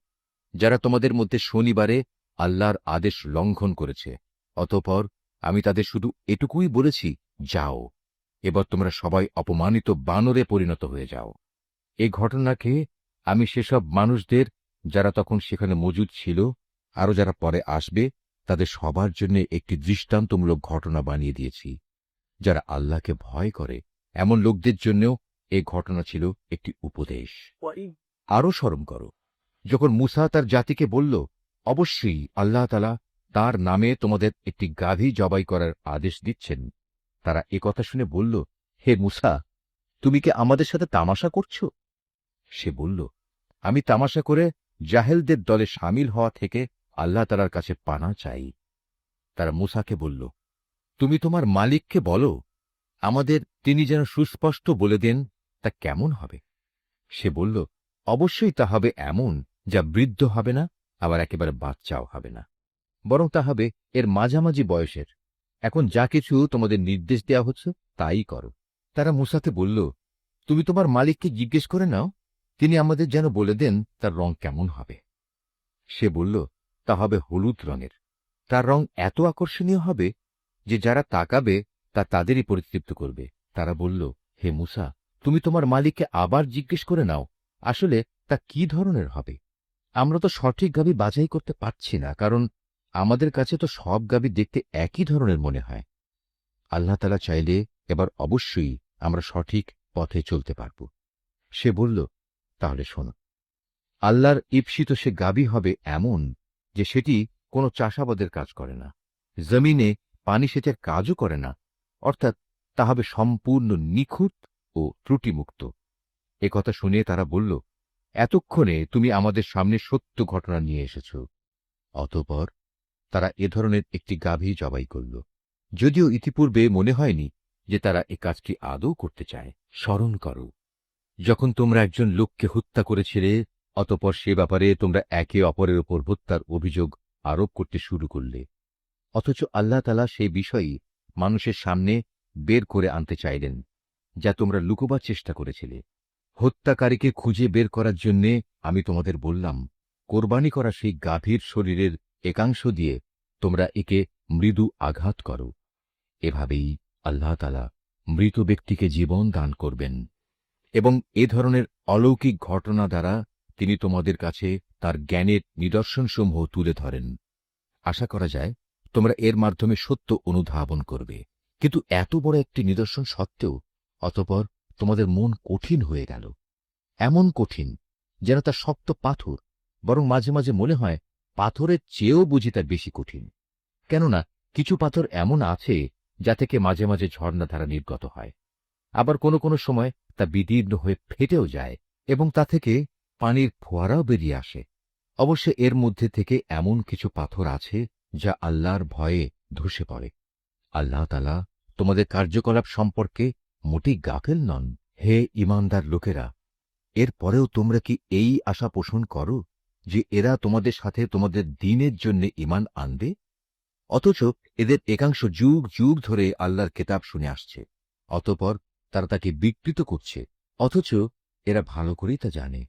যারা তোমাদের মধ্যে শনিবারে আল্লাহর আদেশ লঙ্ঘন করেছে। অতঃপর আমি তাদের শুধু এটুকুই বলেছি, যাও, এবার তোমরা সবাই অপমানিত বানরে পরিণত হয়ে যাও। এই ঘটনাকে আমি সেসব মানুষদের যারা তখন সেখানে মজুদ ছিল, আরও যারা পরে আসবে, তাদের সবার জন্য একটি দৃষ্টান্তমূলক ঘটনা বানিয়ে দিয়েছি। যারা আল্লাহকে ভয় করে এমন লোকদের জন্যও এই ঘটনা ছিল একটি উপদেশ। আরও স্মরণ করো, যখন মূসা তার জাতিকে বলল, অবশ্যই আল্লাহ তাআলা তার নামে তোমাদের একটি গাভী জবাই করার আদেশ দিচ্ছেন, তারা একথা শুনে বলল, হে মূসা, তুমি কি আমাদের সাথে তামাশা করছ? সে বলল, আমি তামাশা করে জাহেলদের দলে সামিল হওয়া থেকে আল্লাহ তাআলার কাছে পানা চাই। তারা মূসাকে বলল, তুমি তোমার মালিককে বলো আমাদের তিনি যেন সুস্পষ্ট বলে দেন তা কেমন হবে। সে বলল, অবশ্যই তা হবে এমন যা বৃদ্ধ হবে না, আবার একেবারে বাচ্চাও হবে না, বরং তা হবে এর মাঝামাঝি বয়সের। এখন যা কিছু তোমাদের নির্দেশ দেওয়া হচ্ছে তাই করো। তারা মূসাকে বলল, তুমি তোমার মালিককে জিজ্ঞেস করে নাও, তিনি আমাদের যেন বলে দেন তার রং কেমন হবে। সে বলল, তা হবে হলুদ রঙের। তার রং এত আকর্ষণীয় হবে যে যারা তাকাবে তা তাদেরই পরিতৃপ্ত করবে। তারা বলল, হে মূসা, তুমি তোমার মালিককে আবার জিজ্ঞেস করে নাও, আসলে তা কি ধরনের হবে। আমরা তো সঠিক গাভী বাছাই করতে পারছি না, কারণ আমাদের কাছে তো সব গাভী দেখতে একই ধরনের মনে হয়। আল্লাহ তাআলা চাইলে এবার অবশ্যই আমরা সঠিক পথে চলতে পারব। সে বলল, তাহলে শোনো, আল্লাহর ঈপ্সিত সে গাভী হবে এমন যে সেটি কোনো চাষাবাদের কাজ করে না, জমিনে পানি সেচের কাজও করে না, অর্থাৎ তা হবে সম্পূর্ণ নিখুঁত ও ত্রুটিমুক্ত। একথা শুনে তারা বলল, এতক্ষণে তুমি আমাদের সামনে সত্য ঘটনা নিয়ে এসেছ। অতঃপর তারা এ ধরনের একটি গাভী জবাই করল, যদিও ইতিপূর্বে মনে হয়নি যে তারা এ কাজটি আদৌ করতে চায়। স্মরণ করো, যখন তোমরা একজন লোককে হত্যা করেছিলে, অতঃপর সে ব্যাপারে তোমরা একে অপরের উপর হত্যার অভিযোগ আরোপ করতে শুরু করলে, অথচ আল্লাহ তাআলা সেই বিষয়ই মানুষের সামনে বের করে আনতে চাইলেন যা তোমরা লুকোবার চেষ্টা করেছিলে। হত্যাকারীকে খুঁজে বের করার জন্যে আমি তোমাদের বললাম, কোরবানি করা সেই গাভীর শরীরের একাংশ দিয়ে তোমরা একে মৃদু আঘাত করো। এভাবেই আল্লাহ তাআলা মৃত ব্যক্তিকে জীবন দান করবেন এবং এ ধরনের অলৌকিক ঘটনা দ্বারা তিনি তোমাদের কাছে তার জ্ঞানের নিদর্শনসমূহ তুলে ধরেন। আশা করা যায় তোমরা এর মাধ্যমে সত্য অনুধাবন করবে। কিন্তু এত বড় একটি নিদর্শন সত্ত্বেও অতঃপর তোমাদের মন কঠিন হয়ে গেল, এমন কঠিন যেন তা শক্ত পাথর, বরং মাঝে মাঝে মনে হয় পাথরের চেয়েও বুঝি তা বেশি কঠিন। কেননা কিছু পাথর এমন আছে যা থেকে মাঝে মাঝে ঝর্ণাধারা নির্গত হয়, আবার কোনো কোনো সময় তা বিদীর্ণ হয়ে ফেটেও যায় এবং তা থেকে পানির ফোয়ারাও বেরিয়ে আসে। অবশ্য এর মধ্যে থেকে এমন কিছু পাথর আছে যা আল্লাহর ভয়ে ধসে পড়ে। আল্লাহ তাআলা তোমাদের কার্যকলাপ সম্পর্কে মোটেই গাফেল নন। হে ঈমানদার লোকেরা, এর পরেও তোমরা কি এই আশা পোষণ করো যে এরা তোমাদের সাথে তোমাদের দ্বীনের জন্য ঈমান আনবে? অথচ এদের একাংশ যুগ যুগ ধরে আল্লাহর কেতাব শুনে আসছে, অতঃপর তারা তাকে বিকৃত করছে, অথচ এরা ভালো করেই তা জানে।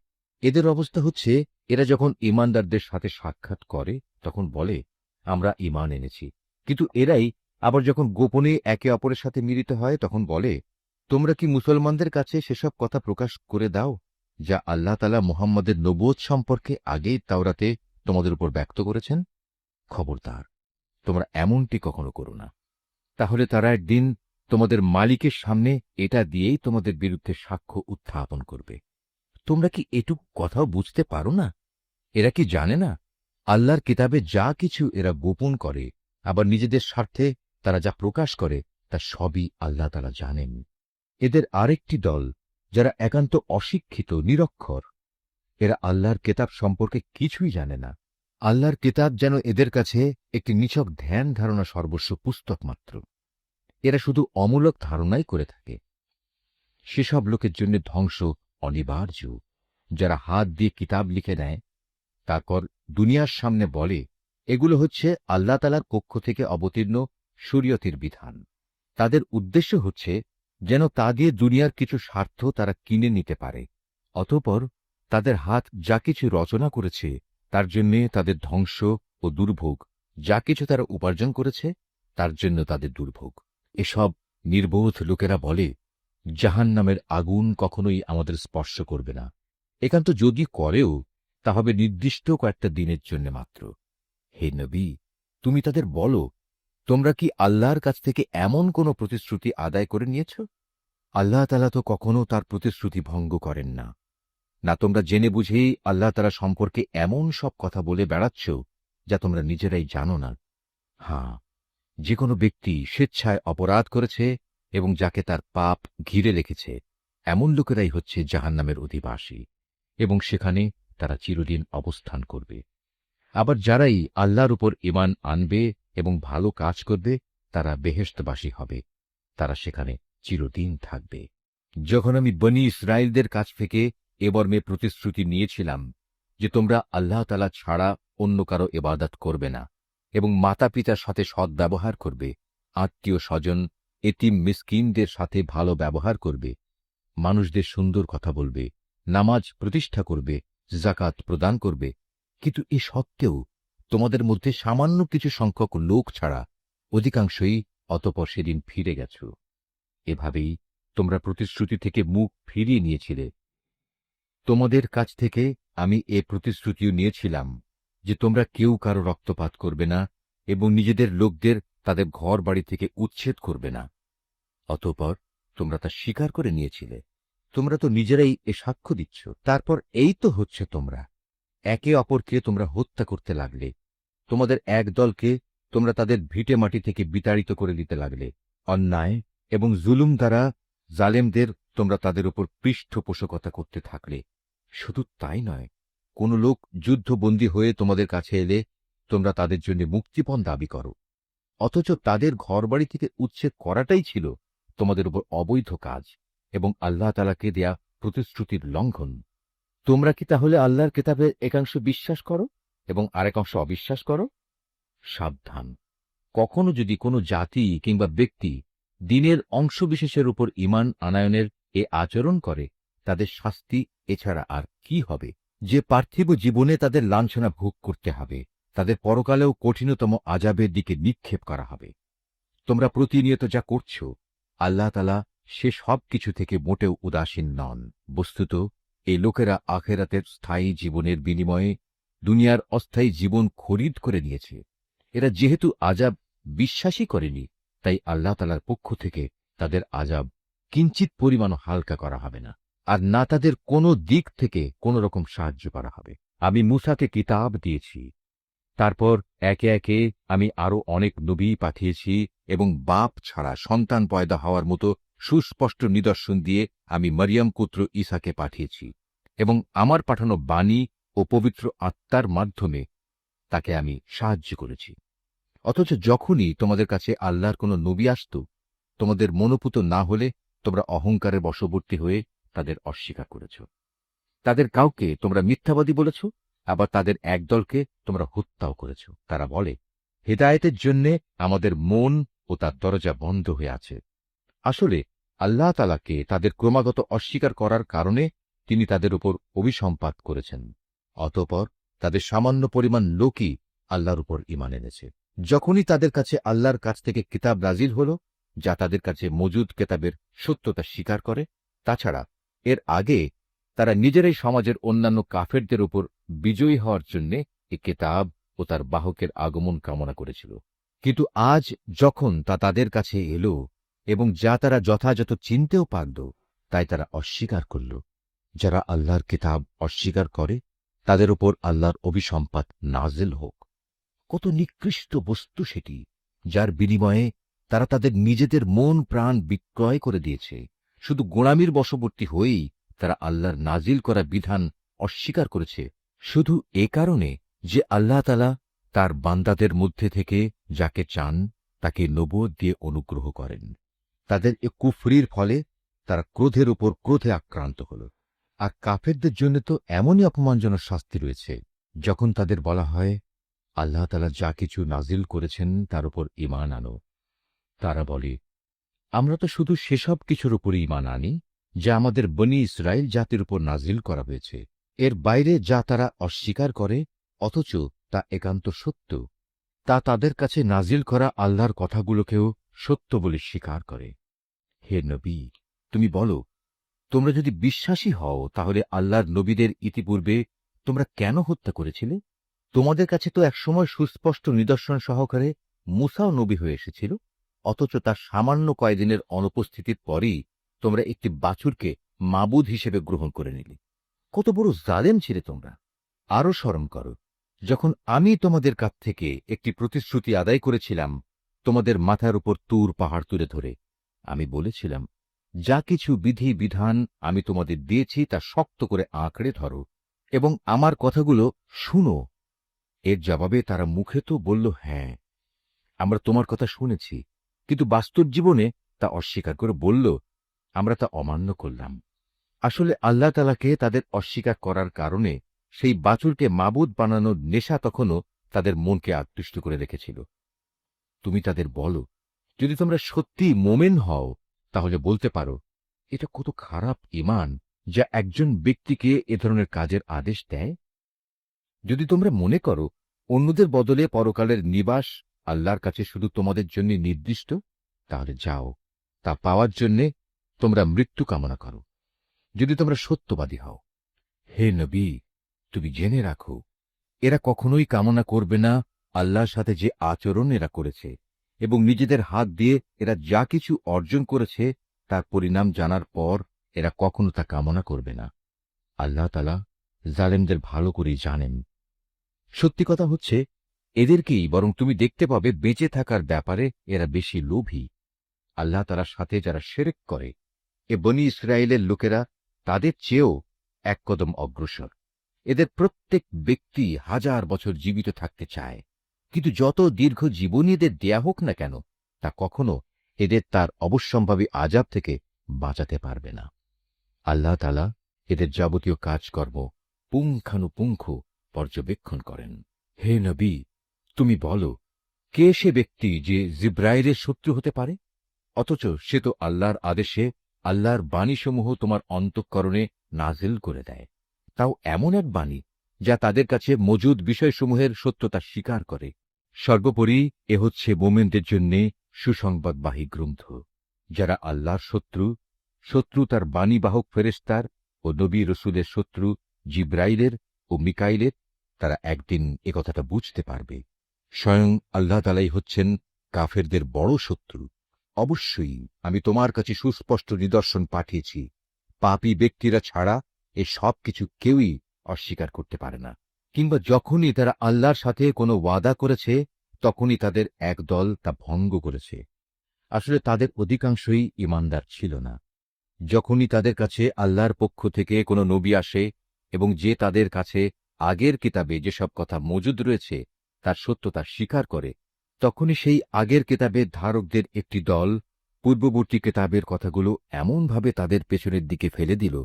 এদের অবস্থা হচ্ছে, এরা যখন ঈমানদারদের সাথে সাক্ষাৎ করে তখন বলে, আমরা ঈমান এনেছি, কিন্তু এরাই আবার যখন গোপনে একে অপরের সাথে মিলিত হয় তখন বলে, তোমরা কি মুসলমানদের কাছে সেসব কথা প্রকাশ করে দাও যা আল্লাহ তাআলা মুহাম্মদের নবুয়ত সম্পর্কে আগেই তাওরাতে তোমাদের উপর ব্যক্ত করেছেন? খবরদার, তোমরা এমনটি কখনো করো না। তাহলে তারা একদিন তোমাদের মালিকের সামনে এটা দিয়েই তোমাদের বিরুদ্ধে সাক্ষ্য উত্থাপন করবে। তোমরা কি এটুকু কথাও বুঝতে পারো না? এরা কি জানে না আল্লাহর কিতাবে যা কিছু এরা গোপন করে, আবার নিজেদের স্বার্থে তারা যা প্রকাশ করে, তা সবই আল্লাহ তাআলা জানেন। এদের আরেকটি দল, যারা একান্ত অশিক্ষিত, নিরক্ষর, এরা আল্লাহর কিতাব সম্পর্কে কিছুই জানে না। আল্লাহর কিতাব যেন এদের কাছে একটি নিছক ধ্যান ধারণা সর্বস্ব পুস্তক মাত্র। এরা শুধু অমূলক ধারণাই করে থাকে। সেসব লোকের জন্য ধ্বংস অনিবার্য, যারা হাত দিয়ে কিতাব লিখে নেয়, তারপর দুনিয়ার সামনে বলে এগুলো হচ্ছে আল্লাহ তাআলার পক্ষ থেকে অবতীর্ণ শরীয়তের বিধান। তাদের উদ্দেশ্য হচ্ছে যেন তা দিয়ে দুনিয়ার কিছু স্বার্থ তারা কিনে নিতে পারে। অতঃপর তাদের হাত যা কিছু রচনা করেছে তার জন্যে তাদের ধ্বংস ও দুর্ভোগ, যা কিছু তারা উপার্জন করেছে তার জন্য তাদের দুর্ভোগ। এসব নির্বোধ লোকেরা বলে, জাহান্নামের আগুন কখনোই আমাদের স্পর্শ করবে না, একান্ত যদি করেও তা হবে নির্দিষ্ট কয়েকটা দিনের জন্য মাত্র। হে নবী, তুমি তাদের বলো, তোমরা কি আল্লাহর কাছ থেকে এমন কোন প্রতিশ্রুতি আদায় করে নিয়েছ? আল্লাহ তাআলা তো কখনো তার প্রতিশ্রুতি ভঙ্গ করেন না। না তোমরা জেনে বুঝেই আল্লাহ তাআলা সম্পর্কে এমন সব কথা বলে বেড়াচ্ছ যা তোমরা নিজেরাই জানো না। হ্যাঁ, যে কোনো ব্যক্তি স্বেচ্ছায় অপরাধ করেছে এবং যাকে তার পাপ ঘিরে রেখেছে, এমন লোকেরাই হচ্ছে জাহান্নামের অধিবাসী, এবং সেখানে তারা চিরদিন অবস্থান করবে। আবার যারাই আল্লাহর উপর ঈমান আনবে এবং ভালো কাজ করবে, তারা বেহেশতবাসী হবে, তারা সেখানে চিরদিন থাকবে। যখন আমি বনী ইসরায়েলদের কাছ থেকে এ মর্মে প্রতিশ্রুতি নিয়েছিলাম যে তোমরা আল্লাহ তাআলা ছাড়া অন্য কারো ইবাদত করবে না এবং মাতা পিতার সাথে সদ্ব্যবহার করবে, আত্মীয় স্বজন, এতিম মিসকিনদের সাথে ভালো ব্যবহার করবে, মানুষদের সুন্দর কথা বলবে, নামাজ প্রতিষ্ঠা করবে, যাকাত প্রদান করবে, কিন্তু এ সত্ত্বেও তোমাদের মধ্যে সামান্য কিছু সংখ্যক লোক ছাড়া অধিকাংশই অতঃপর সেদিন ফিরে গেছ। এভাবেই তোমরা প্রতিশ্রুতি থেকে মুখ ফিরিয়ে নিয়েছিলে। তোমাদের কাছ থেকে আমি এ প্রতিশ্রুতিও নিয়েছিলাম যে তোমরা কেউ কারো রক্তপাত করবে না এবং নিজেদের লোকদের তাদের ঘর বাড়ি থেকে উচ্ছেদ করবে না। অতঃপর তোমরা তা স্বীকার করে নিয়েছিলে। তোমরা তো নিজেরাই এ সাক্ষ্য দিচ্ছ। তারপর এই তো হচ্ছে, তোমরা একে অপরকে তোমরা হত্যা করতে লাগলে। তোমাদের এক দলকে তোমরা তাদের ভিটে মাটি থেকে বিতাড়িত করে দিতে লাগলে। অন্যায় এবং জুলুম দ্বারা জালেমদের তোমরা তাদের উপর পৃষ্ঠপোষকতা করতে থাকলে। শুধু তাই নয়, কোন লোক যুদ্ধবন্দী হয়ে তোমাদের কাছে এলে তোমরা তাদের জন্য মুক্তিপণ দাবি করো, অথচ তাদের ঘরবাড়ি থেকে উচ্ছেদ করাটাই ছিল তোমাদের উপর অবৈধ কাজ এবং আল্লাহ তাআলাকে দেয়া প্রতিশ্রুতির লঙ্ঘন। তোমরা কি তাহলে আল্লাহর কিতাবের একাংশ বিশ্বাস করো এবং আরেক অংশ অবিশ্বাস করো? সাবধান, কখনো যদি কোনো জাতি কিংবা ব্যক্তি দ্বীনের অংশবিশেষের উপর ঈমান আনায়নের এ আচরণ করে, তাদের শাস্তি এছাড়া আর কি হবে? যে পার্থিব জীবনে তাদের লাঞ্ছনা ভোগ করতে হবে, তাদের পরকালেও কঠিনতম আযাবের দিকে নিক্ষেপ করা হবে। তোমরা প্রতিনিয়ত যা করছ, আল্লাহ তাআলা সে সব কিছু থেকে মোটেও উদাসীন নন। বস্তুত এই লোকেরা আখিরাতের স্থায়ী জীবনের বিনিময়ে দুনিয়ার অস্থায়ী জীবন খরিদ করে নিয়েছে। এরা যেহেতু আযাব বিশ্বাসই করেনি, তাই আল্লাহ তাআলার পক্ষ থেকে তাদের আযাব কিঞ্চিত পরিমাণও হালকা করা হবে না, আর না তাদের কোনো দিক থেকে কোনো রকম সাহায্য করা হবে। আমি মূসাকে কিতাব দিয়েছি, তারপর একে একে আমি আরো অনেক নবী পাঠিয়েছি এবং বাপ ছাড়া সন্তান পয়দা হওয়ার মতো সুস্পষ্ট নিদর্শন দিয়ে আমি মরিয়ম পুত্র ঈসাকে পাঠিয়েছি এবং আমার পাঠানো বাণী ও পবিত্র আত্মার মাধ্যমে তাকে আমি সাহায্য করেছি। অথচ যখনই তোমাদের কাছে আল্লাহর কোনো নবী আসত, তোমাদের মনোপুত না হলে তোমরা অহংকারের বশবর্তী হয়ে তাদের অস্বীকার করেছ। তাদের কাউকে তোমরা মিথ্যাবাদী বলেছ, আবার তাদের একদলকে তোমরা হত্যাও করেছ। তারা বলে, হেদায়েতের জন্যে আমাদের মন ও তার দরজা বন্ধ হয়ে আছে। আসলে আল্লাহ তাআলাকে তাদের ক্রমাগত অস্বীকার করার কারণে তিনি তাদের উপর অভিসম্পাত করেছেন। অতঃপর তাদের সামান্য পরিমাণ লোকই আল্লাহর উপর ঈমান এনেছে। যখনই তাদের কাছে আল্লাহর কাছ থেকে কিতাব নাজিল হল, যা তাদের কাছে মজুদ কিতাবের সত্যতা স্বীকার করে, তাছাড়া এর আগে তারা নিজেরাই সমাজের অন্যান্য কাফেরদের উপর বিজয়ী হওয়ার জন্য এ কিতাব ও তার বাহকের আগমন কামনা করেছিল। কিন্তু আজ যখন তা তাদের কাছে এলো এবং যা তারা যথাযথ চিনতেও পারল, তাই তারা অস্বীকার করল। যারা আল্লাহর কিতাব অস্বীকার করে তাদের উপর আল্লাহর অভিসম্পাত নাজিল হোক। কত নিকৃষ্ট বস্তু সেটি, যার বিনিময়ে তারা তাদের নিজেদের মন প্রাণ বিক্রয় করে দিয়েছে। শুধু গোঁড়ামির বশবর্তী হয়েই তারা আল্লাহর নাজিল করা বিধান অস্বীকার করেছে, শুধু এ কারণে যে আল্লাহ তাআলা তার বান্দাদের মধ্যে থেকে যাকে চান তাকে নবুয়ত দিয়ে অনুগ্রহ করেন। তাদের এ কুফরির ফলে তারা ক্রোধের উপর ক্রোধে আক্রান্ত হল। আর কাফেরদের জন্য তো এমনই অপমানজনক শাস্তি রয়েছে, যখন তাদের বলা হয় আল্লাহ তাআলা যা কিছু নাজিল করেছেন তার উপর ঈমান আনো। তারা বলে, আমরা তো শুধু সেসব কিছুর উপর ঈমান আনি যা আমাদের বনী ইসরাইল জাতির উপর নাজিল করা হয়েছে। এর বাইরে যা তারা অস্বীকার করে অথচ তা একান্ত সত্য, তা তাদের কাছে নাজিল করা আল্লাহর কথাগুলোকেও সত্য বলে স্বীকার করে। হে নবী, তুমি বলো, তোমরা যদি বিশ্বাসী হও তাহলে আল্লাহর নবীদের ইতিপূর্বে তোমরা কেন হত্যা করেছিলে? তোমাদের কাছে তো একসময় সুস্পষ্ট নিদর্শন সহকারে মূসাও নবী হয়ে এসেছিল, অথচ তার সামান্য কয়েকদিনের অনুপস্থিতির পরই তোমরা একটি বাছুরকে মাবুদ হিসেবে গ্রহণ করে নিলে। কত বড় জালেম ছিলে তোমরা! আরও স্মরণ করো, যখন আমি তোমাদের কাছ থেকে একটি প্রতিশ্রুতি আদায় করেছিলাম, তোমাদের মাথার উপর তুর পাহাড় তুলে ধরে আমি বলেছিলাম, যা কিছু বিধি বিধান আমি তোমাদের দিয়েছি তা শক্ত করে আঁকড়ে ধরো এবং আমার কথাগুলো শুনো। এর জবাবে তারা মুখে তো বলল, হ্যাঁ, আমরা তোমার কথা শুনেছি, কিন্তু বাস্তব জীবনে তা অস্বীকার করে বলল, আমরা তা অমান্য করলাম। আসলে আল্লাহ তাআলাকে তাদের অস্বীকার করার কারণে সেই বাছুরকে মাবুদ বানানোর নেশা তখনও তাদের মনকে আকৃষ্ট করে রেখেছিল। তুমি তাদের বলো, যদি তোমরা সত্যি মোমেন হও তাহলে বলতে পারো, এটা কত খারাপ ঈমান যা একজন ব্যক্তিকে এ ধরনের কাজের আদেশ দেয়। যদি তোমরা মনে করো অন্যদের বদলে পরকালের নিবাস আল্লাহর কাছে শুধু তোমাদের জন্য নির্দিষ্ট, তাহলে যাও, তা পাওয়ার জন্যে তোমরা মৃত্যু কামনা করো, যদি তোমরা সত্যবাদী হও। হে নবী, তুমি জেনে রাখো, এরা কখনোই কামনা করবে না আল্লাহর সাথে যে আচরণ এরা করেছে, এবং নিজেদের হাত দিয়ে এরা যা কিছু অর্জন করেছে তার পরিণাম জানার পর এরা কখনো তা কামনা করবে না। আল্লাহ তাআলা জালেমদের ভালো করেই জানেন। সত্যি কথা হচ্ছে, এদেরকেই বরং তুমি দেখতে পাবে বেঁচে থাকার ব্যাপারে এরা বেশি লোভী। আল্লাহ তাআলার সাথে যারা শিরক করে, এ বনী ইসরায়েলের লোকেরা তাদের চেয়েও এক কদম অগ্রসর। এদের প্রত্যেক ব্যক্তি 1000 বছর জীবিত থাকতে চায়, কিন্তু যত দীর্ঘ জীবনই এদের দেয়া হোক না কেন, তা কখনো এদের তার অবশ্যম্ভাবী আযাব থেকে বাঁচাতে পারবে না। আল্লাহ তাআলা এদের যাবতীয় কাজকর্ম পুঙ্খানুপুঙ্খ পর্যবেক্ষণ করেন। হে নবী, তুমি বলো, কে সে ব্যক্তি যে জিব্রাইলের শত্রু হতে পারে? অথচ সে তো আল্লাহর আদেশে আল্লাহর বাণীসমূহ তোমার অন্তঃকরণে নাজিল করে দেয়, তাও এমন এক বাণী যা তাদের কাছে মজুদ বিষয়সমূহের সত্যতা স্বীকার করে। সর্বোপরি এ হচ্ছে মোমেনদের জন্য সুসংবাদবাহী গ্রন্থ। যারা আল্লাহর শত্রু তার বাণীবাহক ফেরেশতার ও নবী রসুলের শত্রু জিব্রাইলের ও মিকাইলের, তারা একদিন একথাটা বুঝতে পারবে। স্বয়ং আল্লাহ তাআলাই হচ্ছেন কাফেরদের বড় শত্রু। অবশ্যই আমি তোমার কাছে সুস্পষ্ট নিদর্শন পাঠিয়েছি। পাপী ব্যক্তিরা ছাড়া এ সব কিছু কেউই অস্বীকার করতে পারে না, কিংবা যখনই তারা আল্লাহর সাথে কোনো ওয়াদা করেছে তখনই তাদের এক দল তা ভঙ্গ করেছে। আসলে তাদের অধিকাংশই ঈমানদার ছিল না। যখনই তাদের কাছে আল্লাহর পক্ষ থেকে কোনো নবী আসে এবং যে তাদের কাছে আগের কিতাবে যেসব কথা মজুদ রয়েছে তার সত্যতা স্বীকার করে, তখনই সেই আগের কিতাবের ধারকদের একটি দল পূর্ববর্তী কিতাবের কথাগুলো এমনভাবে তাদের পেছনের দিকে ফেলে দিল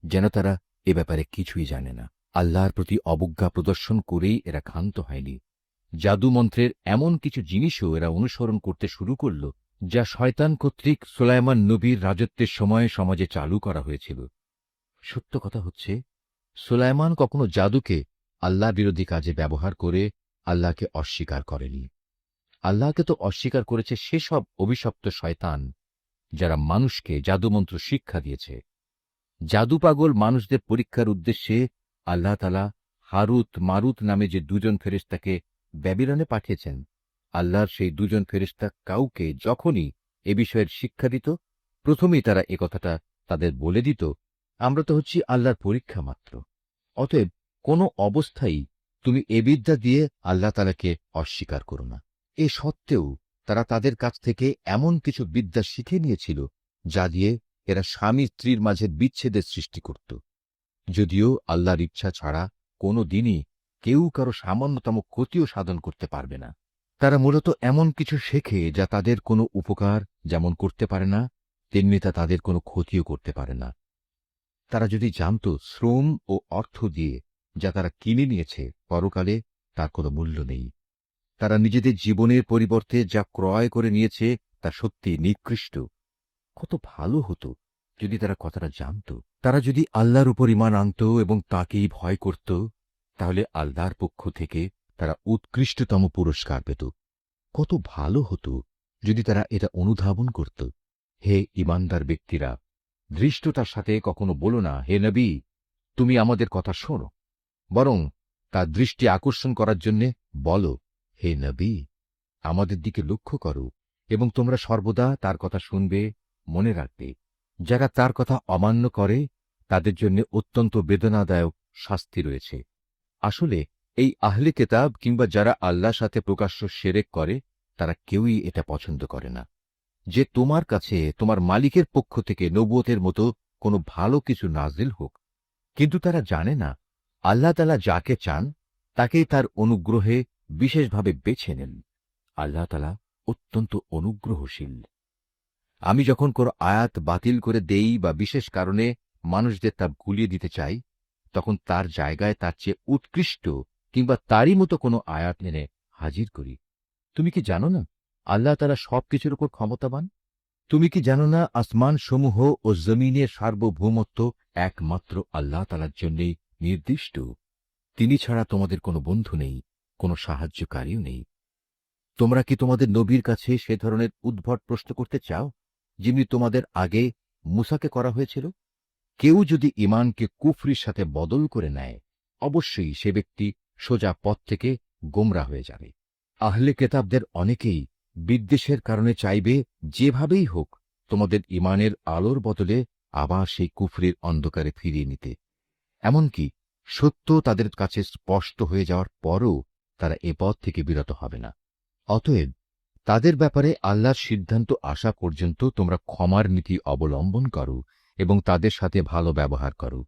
যেন তারা এ ব্যাপারে কিছুই জানে না। আল্লাহর প্রতি অবজ্ঞা প্রদর্শন করেই এরা ক্ষান্ত হয়নি। জাদুমন্ত্রের এমন কিছু জিনিসও এরা অনুসরণ করতে শুরু করল যা শয়তান কর্তৃক সুলাইমান নবীর রাজত্বের সময় সমাজে চালু করা হয়েছিল। সত্য কথা হচ্ছে, সুলাইমান কখনো জাদুকে আল্লাহ বিরোধী কাজে ব্যবহার করে আল্লাহকে অস্বীকার করেনি। আল্লাহকে তো অস্বীকার করেছে সেসব অভিশপ্ত শয়তান যারা মানুষকে জাদুমন্ত্র শিক্ষা দিয়েছে। জাদু পাগল মানুষদের পরীক্ষার উদ্দেশ্যে আল্লাহ তাআলা হারুত মারুত নামে যে দুজন ফেরেশতাকে ব্যাবিলনে পাঠিয়েছেন, আল্লাহর সেই দুজন ফেরেশতা কাউকে যখনই এ বিষয়ের শিক্ষা দিত, প্রথমেই তারা একথাটা তাদের বলে দিত, আমরা তো হচ্ছি আল্লাহর পরীক্ষা মাত্র। অতএব কোনো অবস্থায় তুমি এ বিদ্যা দিয়ে আল্লাহ তাআলাকে অস্বীকার করো না। এ সত্ত্বেও তারা তাদের কাছ থেকে এমন কিছু বিদ্যা শিখে নিয়েছিল যা দিয়ে এরা স্বামী স্ত্রীর মাঝে বিচ্ছেদের সৃষ্টি করত। যদিও আল্লাহর ইচ্ছা ছাড়া কোনো দিনই কেউ কারো সামান্যতম ক্ষতিও সাধন করতে পারবে না। তারা মূলত এমন কিছু শেখে যা তাদের কোনো উপকার যেমন করতে পারে না, তেমনি তা তাদের কোনো ক্ষতিও করতে পারে না। তারা যদি জানত শ্রম ও অর্থ দিয়ে যা তারা কিনে নিয়েছে পরকালে তার কোনো মূল্য নেই, তারা নিজেদের জীবনের পরিবর্তে যা ক্রয় করে নিয়েছে তা সত্যি নিকৃষ্ট। কত ভালো হতো যদি তারা কথাটা জানত। তারা যদি আল্লাহর উপর ঈমান আনত এবং তাকেই ভয় করত, তাহলে আল্লাহর পক্ষ থেকে তারা উৎকৃষ্টতম পুরস্কার পেত। কত ভালো হতো যদি তারা এটা অনুধাবন করত। হে ঈমানদার ব্যক্তিরা, ধৃষ্টতার সাথে কখনো বলো না, হে নবী, তুমি আমাদের কথা শোনো। বরং তার দৃষ্টি আকর্ষণ করার জন্যে বলো, হে নবী, আমাদের দিকে লক্ষ্য করো এবং তোমরা সর্বদা তার কথা শুনবে, মনে রাখবে। যারা তার কথা অমান্য করে তাদের জন্য অত্যন্ত বেদনাদায়ক শাস্তি রয়েছে। আসলে এই আহলে কেতাব কিংবা যারা আল্লাহর সাথে প্রকাশ্য শিরক করে, তারা কেউই এটা পছন্দ করে না যে তোমার কাছে তোমার মালিকের পক্ষ থেকে নবুয়তের মতো কোনো ভালো কিছু নাজিল হোক। কিন্তু তারা জানে না আল্লাহ তাআলা যাকে চান তাকেই তার অনুগ্রহে বিশেষভাবে বেছে নেন। আল্লাহ তাআলা অত্যন্ত অনুগ্রহশীল। আমি যখন কোনো আয়াত বাতিল করে দেই বা বিশেষ কারণে মানুষদের তা গুলিয়ে দিতে চাই, তখন তার জায়গায় তার চেয়ে উৎকৃষ্ট কিংবা তারই মতো কোনো আয়াত এনে হাজির করি। তুমি কি জানো না আল্লাহ তাআলা সবকিছুর উপর ক্ষমতাবান? তুমি কি জানো না আসমান সমূহ ও জমিনের সার্বভৌমত্ব একমাত্র আল্লাহ তাআলার জন্যই নির্দিষ্ট? তিনি ছাড়া তোমাদের কোনো বন্ধু নেই, কোনো সাহায্যকারীও নেই। তোমরা কি তোমাদের নবীর কাছে সে ধরনের উদ্ভট প্রশ্ন করতে চাও যেমনি তোমাদের আগে মূসাকে করা হয়েছিল? কেউ যদি ঈমানকে কুফরির সাথে বদল করে নেয়, অবশ্যই সে ব্যক্তি সোজা পথ থেকে গোমরা হয়ে যাবে। আহলে কেতাবদের অনেকেই বিদ্বেষের কারণে চাইবে যেভাবেই হোক তোমাদের ঈমানের আলোর বদলে আবার সেই কুফরির অন্ধকারে ফিরিয়ে নিতে। এমনকি সত্য তাদের কাছে স্পষ্ট হয়ে যাওয়ার পরও তারা এ পথ থেকে বিরত হবে না। অতএব তাদের ব্যাপারে আল্লাহর সিদ্ধান্ত আসা পর্যন্ত তোমরা ক্ষমার নীতি অবলম্বন করো এবং তাদের সাথে ভালো ব্যবহার করো।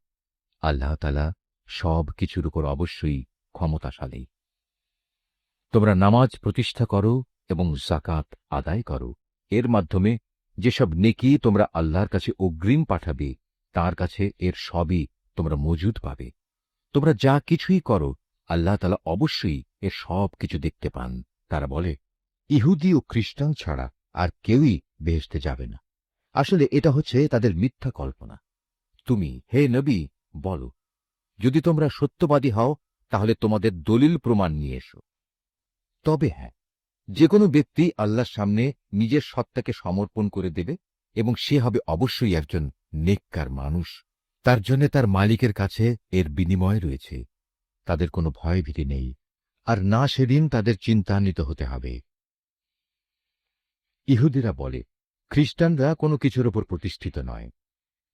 আল্লাহ তাআলা সব কিছুর উপর অবশ্যই ক্ষমতাশালী। তোমরা নামাজ প্রতিষ্ঠা করো এবং যাকাত আদায় করো। এর মাধ্যমে যেসব নেকি তোমরা আল্লাহর কাছে অগ্রিম পাঠাবে, তার কাছে এর সবই তোমরা মজুদ পাবে। তোমরা যা কিছুই করো আল্লাহ তাআলা অবশ্যই এর সব কিছু দেখতে পান। তারা বলে, ইহুদি ও খ্রিস্টান ছাড়া আর কেউই বেহেশতে যাবে না। আসলে এটা হচ্ছে তাদের মিথ্যা কল্পনা। তুমি, হে নবী, বলো, যদি তোমরা সত্যবাদী হও তাহলে তোমাদের দলিল প্রমাণ নিয়ে এসো। তবে হ্যাঁ, যে কোনো ব্যক্তি আল্লাহর সামনে নিজের সত্তাকে সমর্পণ করে দেবে এবং সে হবে অবশ্যই একজন নেককার মানুষ। তার জন্য তার মালিকের কাছে এর বিনিময় রয়েছে। তাদের কোনো ভয়ভীতি নেই, আর না সেদিন তাদের চিন্তান্বিত হতে হবে। ইহুদিরা বলে খ্রিস্টানরা কোনো কিছুর উপর প্রতিষ্ঠিত নয়।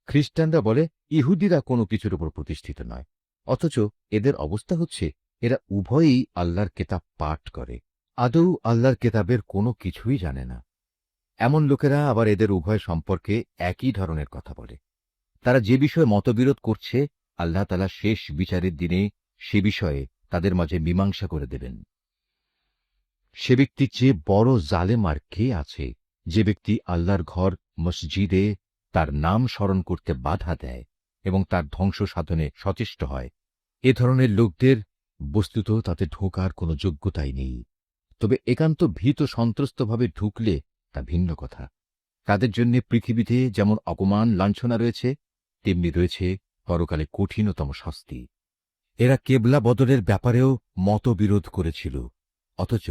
খ্রিস্টানরা বলে ইহুদিরা কোনো কিছুর উপর প্রতিষ্ঠিত নয়। অথচ এদের অবস্থা হচ্ছে এরা উভয়ই আল্লাহর কেতাব পাঠ করে, আদৌ আল্লাহর কেতাবের কোনো কিছুই জানে না। এমন লোকেরা আবার এদের উভয় সম্পর্কে একই ধরনের কথা বলে। তারা যে বিষয়ে মতবিরোধ করছে, আল্লাহ তাআলা শেষ বিচারের দিনে সে বিষয়ে তাদের মাঝে মীমাংসা করে দেবেন। সে ব্যক্তির চেয়ে বড় জালেম আর কে আছে, যে ব্যক্তি আল্লাহর ঘর মসজিদে তার নাম স্মরণ করতে বাধা দেয় এবং তার ধ্বংস সাধনে সচেষ্ট হয়। এ ধরনের লোকদের বস্তুত তাতে ঢোকার কোনো যোগ্যতাই নেই। তবে একান্ত ভীত সন্ত্রস্তভাবে ঢুকলে তা ভিন্ন কথা। তাদের জন্য পৃথিবীতে যেমন অপমান লাঞ্ছনা রয়েছে, তেমনি রয়েছে পরকালে কঠিনতম শাস্তি। এরা কেবলা বদলের ব্যাপারেও মতবিরোধ করেছিল, অথচ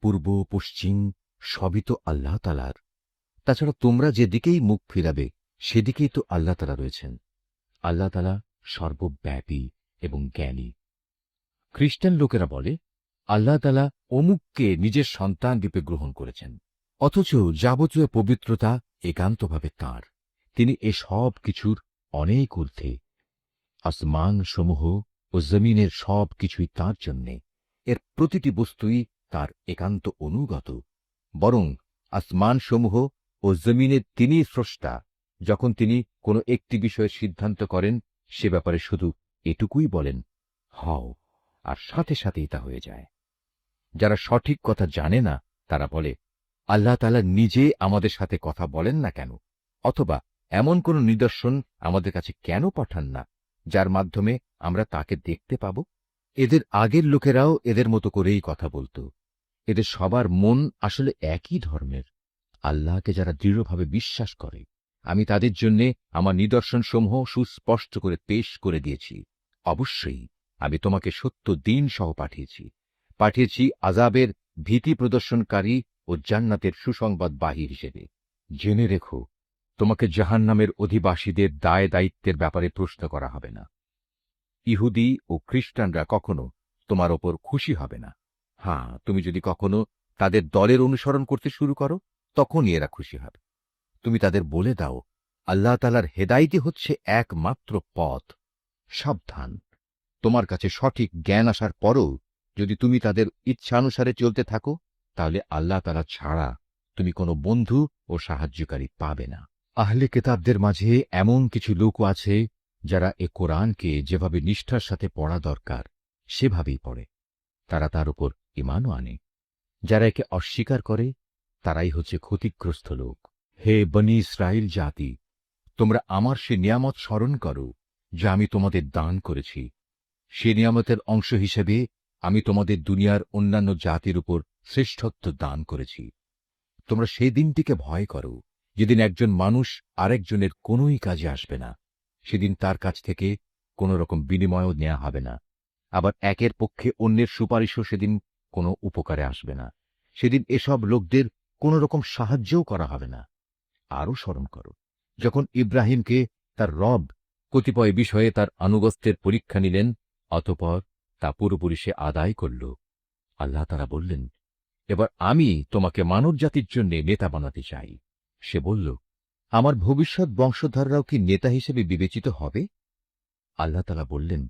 পূর্ব পশ্চিম সবই তো আল্লাহ তাআলার। তাছাড়া তোমরা যেদিকেই মুখ ফিরাবে সেদিকেই তো আল্লাহ তাআলা রয়েছেন। আল্লাহ তাআলা সর্বব্যাপী এবং জ্ঞানী। খ্রিস্টান লোকেরা বলে আল্লাহ তাআলা অমুককে নিজের সন্তান রূপে গ্রহণ করেছেন, অথচ যাবতীয় পবিত্রতা একান্তভাবে তাঁর। তিনি এ সব কিছুর অনেক ঊর্ধ্বে। আসমান সমূহ ও জমিনের সব কিছুই তাঁর জন্যে। এর প্রতিটি বস্তুই তাঁর একান্ত অনুগত। বরং আসমান সমূহ ও জমিনের তিনিই স্রষ্টা। যখন তিনি কোনো একটি বিষয়ের সিদ্ধান্ত করেন, সে ব্যাপারে শুধু এটুকুই বলেন, হও, আর সাথে সাথেই তা হয়ে যায়। যারা সঠিক কথা জানে না তারা বলে, আল্লাহ তাআলা নিজে আমাদের সাথে কথা বলেন না কেন, অথবা এমন কোন নিদর্শন আমাদের কাছে কেন পাঠান না যার মাধ্যমে আমরা তাকে দেখতে পাব। এদের আগের লোকেরাও এদের মতো করেই কথা বলত। এদের সবার মন আসলে একই ধর্মের। আল্লাহকে যারা দৃঢ়ভাবে বিশ্বাস করে, আমি তাদের জন্য আমার নিদর্শনসমূহ সুস্পষ্ট করে পেশ করে দিয়েছি। অবশ্যই আমি তোমাকে সত্য দিন সহ পাঠিয়েছি আযাবের ভীতি প্রদর্শনকারী ও জান্নাতের সুসংবাদবাহী হিসেবে। জেনে রেখো, তোমাকে জাহান্নামের অধিবাসীদের দায় দায়িত্বের ব্যাপারে প্রশ্ন করা হবে না। ইহুদি ও খ্রিস্টানরা কখনো তোমার ওপর খুশি হবে না। হ্যাঁ, তুমি যদি কখনো তাদের দলের অনুসরণ করতে শুরু করো, তখনই এরা খুশি হবে। তুমি তাদের বলে দাও, আল্লাহ তাআলার হেদায়েতই হচ্ছে একমাত্র পথ। সাবধান, তোমার কাছে সঠিক জ্ঞান আসার পরও যদি তুমি তাদের ইচ্ছানুসারে চলতে থাকো, তাহলে আল্লাহ তাআলা ছাড়া তুমি কোনো বন্ধু ও সাহায্যকারী পাবে না। আহলে কিতাবদের মাঝে এমন কিছু লোকও আছে যারা এ কোরআনকে যেভাবে নিষ্ঠার সাথে পড়া দরকার সেভাবেই পড়ে। তারা তার উপর ঈমানও আনে। যারা একে অস্বীকার করে তারাই হচ্ছে ক্ষতিগ্রস্ত লোক। হে বনী ইসরাইল জাতি, তোমরা আমার সে নিয়ামত স্মরণ করো যা আমি তোমাদের দান করেছি। সে নিয়ামতের অংশ হিসেবে আমি তোমাদের দুনিয়ার অন্যান্য জাতির উপর শ্রেষ্ঠত্ব দান করেছি। তোমরা সেই দিনটিকে ভয় করো যেদিন একজন মানুষ আরেকজনের কোনোই কাজে আসবে না। সেদিন তার কাছ থেকে কোনো রকম বিনিময়ও নেওয়া হবে না। আবার একের পক্ষে অন্যের সুপারিশও সেদিন কোনো উপকারে আসবে না। সেদিন এসব লোকদের কোনো রকম সাহায্যও করা হবে না। আরও স্মরণ করো, যখন ইব্রাহিমকে তার রব কতিপয় বিষয়ে তার আনুগত্যের পরীক্ষা নিলেন, অতঃপর তা পুরোপুরি সে আদায় করল। আল্লাহ তাআলা বললেন, এবার আমি তোমাকে মানব জাতির জন্য নেতা বানাতে চাই। সে বলল, আমার ভবিষ্যৎ বংশধররাও কি নেতা হিসেবে বিবেচিত হবে? আল্লাহ তাআলা বললেন,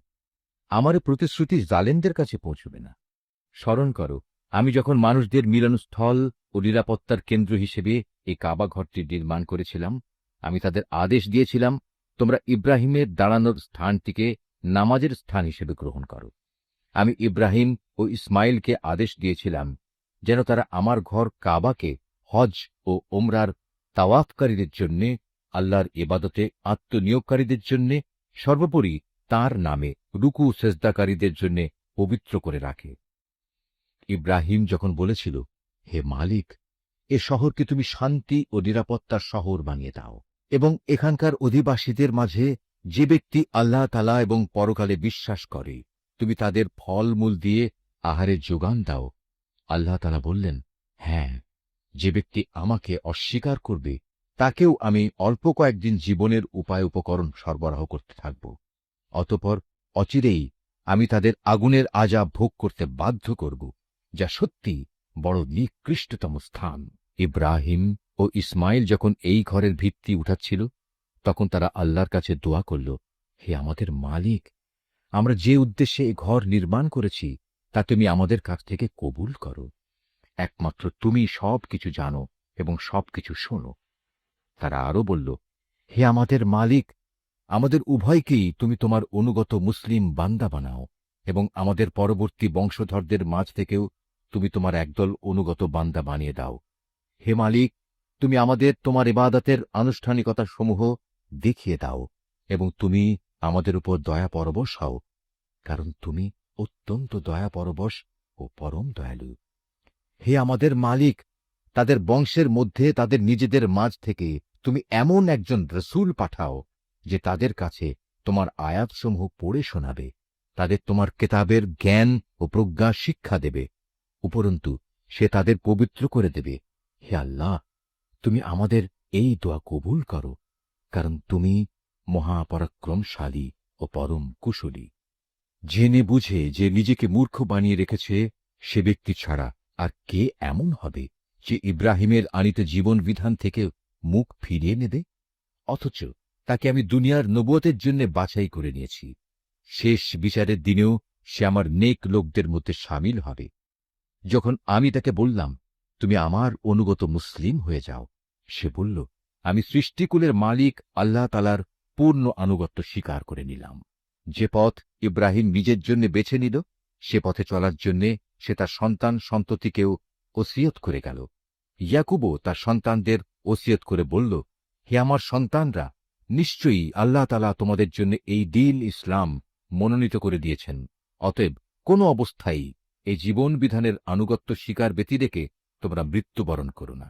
আমার প্রতিশ্রুতি জালেমদের কাছে পৌঁছবে না। স্মরণ করো, আমি যখন মানুষদের মিলনস্থল ও নিরাপত্তার কেন্দ্র হিসেবে এই কাবা ঘরটি নির্মাণ করেছিলাম, আমি তাদের আদেশ দিয়েছিলাম, তোমরা ইব্রাহিমের দাঁড়ানোর স্থানটিকে নামাজের স্থান হিসেবে গ্রহণ করো। আমি ইব্রাহিম ও ইসমাইলকে আদেশ দিয়েছিলাম যেন তারা আমার ঘর কাবাকে হজ ও ওমরার তাওয়াফকারীদের জন্য, আল্লাহর ইবাদতে আত্মনিয়োগকারীদের জন্য, সর্বোপরি তাঁর নামে রুকু সেজদাকারীদের জন্য পবিত্র করে রাখে। ইব্রাহিম যখন বলেছিল, হে মালিক, এ শহরকে তুমি শান্তি ও নিরাপত্তার শহর বানিয়ে দাও এবং এখানকার অধিবাসীদের মাঝে যে ব্যক্তি আল্লাহ তাআলা এবং পরকালে বিশ্বাস করে তুমি তাদের ফলমূল দিয়ে আহারের যোগান দাও। আল্লাহ তাআলা বললেন, হ্যাঁ, যে ব্যক্তি আমাকে অস্বীকার করবে তাকেও আমি অল্প কয়েকদিন জীবনের উপায় উপকরণ সরবরাহ করতে থাকব। অতঃপর অচিরেই আমি তাদের আগুনের আযাব ভোগ করতে বাধ্য করব, যা সত্যি বড় নিকৃষ্টতম স্থান। ইব্রাহিম ও ইসমাইল যখন এই ঘরের ভিত্তি উঠাচ্ছিল, তখন তারা আল্লাহর কাছে দোয়া করল, হে আমাদের মালিক, আমরা যে উদ্দেশ্যে এ ঘর নির্মাণ করেছি তা তুমি আমাদের কাছ থেকে কবুল করো। একমাত্র তুমি সবকিছু জানো এবং সবকিছু শোনো। তারা আরো বলল, হে আমাদের মালিক, আমাদের উভয়কেই তুমি তোমার অনুগত মুসলিম বান্দা বানাও এবং আমাদের পরবর্তী বংশধরদের মাঝ থেকেও তুমি তোমার একদল অনুগত বান্দা বানিয়ে দাও। হে মালিক, তুমি আমাদের তোমার ইবাদতের আনুষ্ঠানিকতা সমূহ দেখিয়ে দাও এবং তুমি আমাদের উপর দয়া পরবশ হও, কারণ তুমি অত্যন্ত দয়া পরবশ ও পরম দয়ালু। হে আমাদের মালিক, তাদের বংশের মধ্যে তাদের নিজেদের মাঝ থেকে তুমি এমন একজন রসূল পাঠাও যে তাদের কাছে তোমার আয়াতসমূহ পড়ে শোনাবে, তাদের তোমার কেতাবের জ্ঞান ও প্রজ্ঞা শিক্ষা দেবে, উপরন্তু সে তাদের পবিত্র করে দেবে। হে আল্লাহ, তুমি আমাদের এই দোয়া কবুল করো, কারণ তুমি মহাপরাক্রমশালী ও পরম কুশলী। জেনে বুঝে যে নিজেকে মূর্খ বানিয়ে রেখেছে, সে ব্যক্তি ছাড়া আর কে এমন হবে যে ইব্রাহিমের আনিত জীবন বিধান থেকে মুখ ফিরিয়ে নেবে? অথচ তাকে আমি দুনিয়ার নবুয়তের জন্য বাছাই করে নিয়েছি। শেষ বিচারের দিনেও সে আমার নেক লোকদের মধ্যে সামিল হবে। যখন আমি তাকে বললাম, তুমি আমার অনুগত মুসলিম হয়ে যাও, সে বলল, আমি সৃষ্টিকুলের মালিক আল্লাহ তাআলার পূর্ণ আনুগত্য স্বীকার করে নিলাম। যে পথ ইব্রাহিম নিজের জন্য বেছে নিল, সে পথে চলার জন্যে সে তার সন্তান সন্ততিকেও ওসিয়ত করে গেল। ইয়াকুবও তার সন্তানদের ওসিয়ত করে বলল, হে আমার সন্তানরা, নিশ্চয়ই আল্লাহ তাআলা তোমাদের জন্য এই দ্বীন ইসলাম মনোনীত করে দিয়েছেন। অতএব কোন অবস্থায় এই জীবন বিধানের আনুগত্য স্বীকার ব্যতি রেখে তোমরা মৃত্যুবরণ করো না।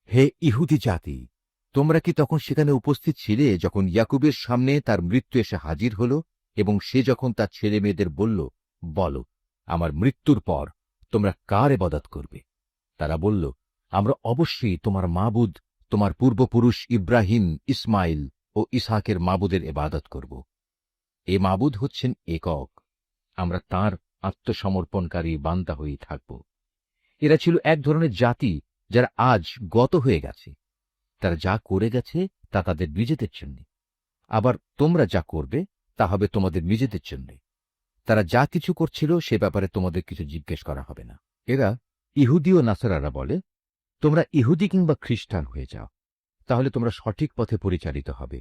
হে ইহুদি জাতি, তোমরা কি তখন সেখানে উপস্থিত ছিলে যখন ইয়াকুবের সামনে তার মৃত্যু এসে হাজির হল এবং সে যখন তার ছেলে মেয়েদের বলল, বলো, আমার মৃত্যুর পর তোমরা কার ইবাদত করবে? তারা বলল, আমরা অবশ্যই তোমার মাবুদ, তোমার পূর্বপুরুষ ইব্রাহিম, ইসমাইল ও ইসহাকের মাবুদের ইবাদত করব। এ মাবুদ হচ্ছেন একক, আমরা তাঁর আত্মসমর্পণকারী বান্দা হয়েই থাকব। এরা ছিল এক ধরনের জাতি যারা আজ গত হয়ে গেছে। তারা যা করে গেছে তা তাদের নিজেদের জন্য, আবার তোমরা যা করবে তা হবে তোমাদের নিজেদের জন্য। তারা যা কিছু করছিল সে ব্যাপারে তোমাদের কিছু জিজ্ঞেস করা হবে না। এরা ইহুদি ও নাসারারা বলে, তোমরা ইহুদি কিংবা খ্রিস্টান হয়ে যাও, তাহলে তোমরা সঠিক পথে পরিচালিত হবে।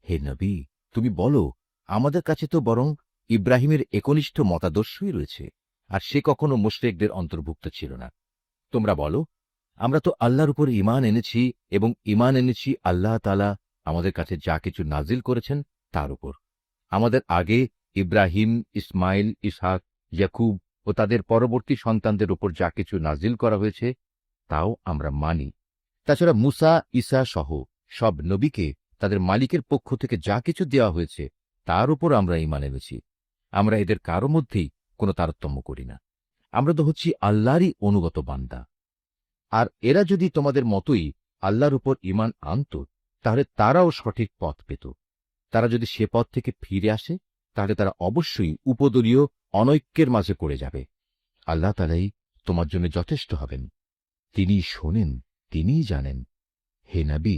হে নবী, তুমি বলো, আমাদের কাছে তো বরং ইব্রাহিমের একনিষ্ঠ মতাদর্শই রয়েছে, আর সে কখনো মুশরিকদের অন্তর্ভুক্ত ছিল না। তোমরা বলো, আমরা তো আল্লাহর উপর ঈমান এনেছি এবং ঈমান এনেছি আল্লাহ তাআলা আমাদের কাছে যা কিছু নাজিল করেছেন তার উপর। আমাদের আগে ইব্রাহিম, ইসমাইল, ইসহাক, ইয়াকুব ও তাদের পরবর্তী সন্তানদের উপর যা কিছু নাজিল করা হয়েছে তাও আমরা মানি। তাছাড়া মুসা, ঈসা সহ সব নবীকে তাদের মালিকের পক্ষ থেকে যা কিছু দেওয়া হয়েছে তার উপর আমরা ঈমান এনেছি। আমরা এদের কারো মধ্যেই কোনো তারতম্য করি না। আমরা তো হচ্ছি আল্লাহরই অনুগত বান্দা। আর এরা যদি তোমাদের মতোই আল্লাহর উপর ঈমান আনত, তাহলে তারাও সঠিক পথ পেত। তারা যদি সে পথ থেকে ফিরে আসে, তাহলে তারা অবশ্যই উপদলীয় অনৈক্যের মাঝে পড়ে যাবে। আল্লাহ তাআলাই তোমার জন্য যথেষ্ট হবেন। তিনি শোনেন, তিনিই জানেন। হে নবী,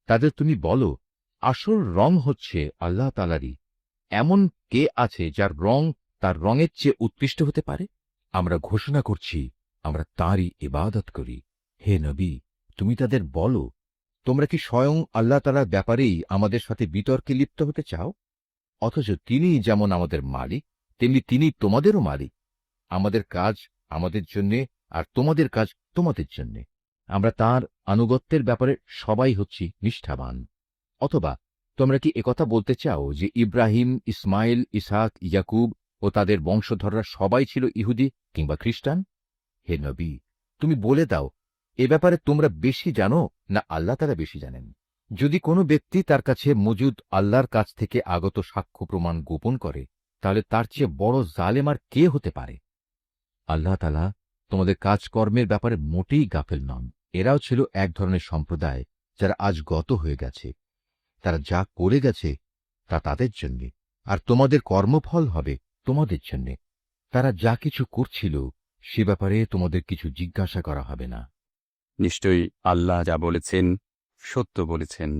তাদের তুমি বলো, আসল রং হচ্ছে আল্লাহ তাআলারই। এমন কে আছে যার রং তার রঙের চেয়ে উৎকৃষ্ট হতে পারে? আমরা ঘোষণা করছি, আমরা তাঁরই ইবাদত করি। হে নবী, তুমি তাদের বলো, তোমরা কি স্বয়ং আল্লাহ তাআলার ব্যাপারেই আমাদের সাথে বিতর্কে লিপ্ত হতে চাও? অথচ তিনি যেমন আমাদের মালিক, তেমনি তিনি তোমাদেরও মালিক। আমাদের কাজ আমাদের জন্যে, আর তোমাদের কাজ তোমাদের জন্যে। আমরা তাঁর আনুগত্যের ব্যাপারে সবাই হচ্ছি নিষ্ঠাবান। অথবা তোমরা কি একথা বলতে চাও যে ইব্রাহিম, ইসমাইল, ইসহাক, ইয়াকুব ও তাদের বংশধররা সবাই ছিল ইহুদি কিংবা খ্রিস্টান? হে নবী, তুমি বলে দাও, এ ব্যাপারে তোমরা বেশি জানো না আল্লাহ তাআলা বেশি জানেন? যদি কোনো ব্যক্তি তার কাছে মজুদ আল্লাহর কাছ থেকে আগত সাক্ষ্য প্রমাণ গোপন করে, তাহলে তার চেয়ে বড় জালেম আর কে হতে পারে? আল্লাহ তাআলা তোমাদের কাজকর্মের ব্যাপারে মোটেই গাফেল নন। এরাও ছিল এক ধরনের সম্প্রদায় যারা আজ গত হয়ে গেছে। তারা যা করে গেছে তা তাদের জন্যে, আর তোমাদের কর্মফল হবে তোমাদের জন্যে। তারা যা কিছু করছিল সে ব্যাপারে তোমাদের কিছু জিজ্ঞাসা করা হবে না। নিশ্চয়ই আল্লাহ যা বলেছেন সত্য বলেছেন।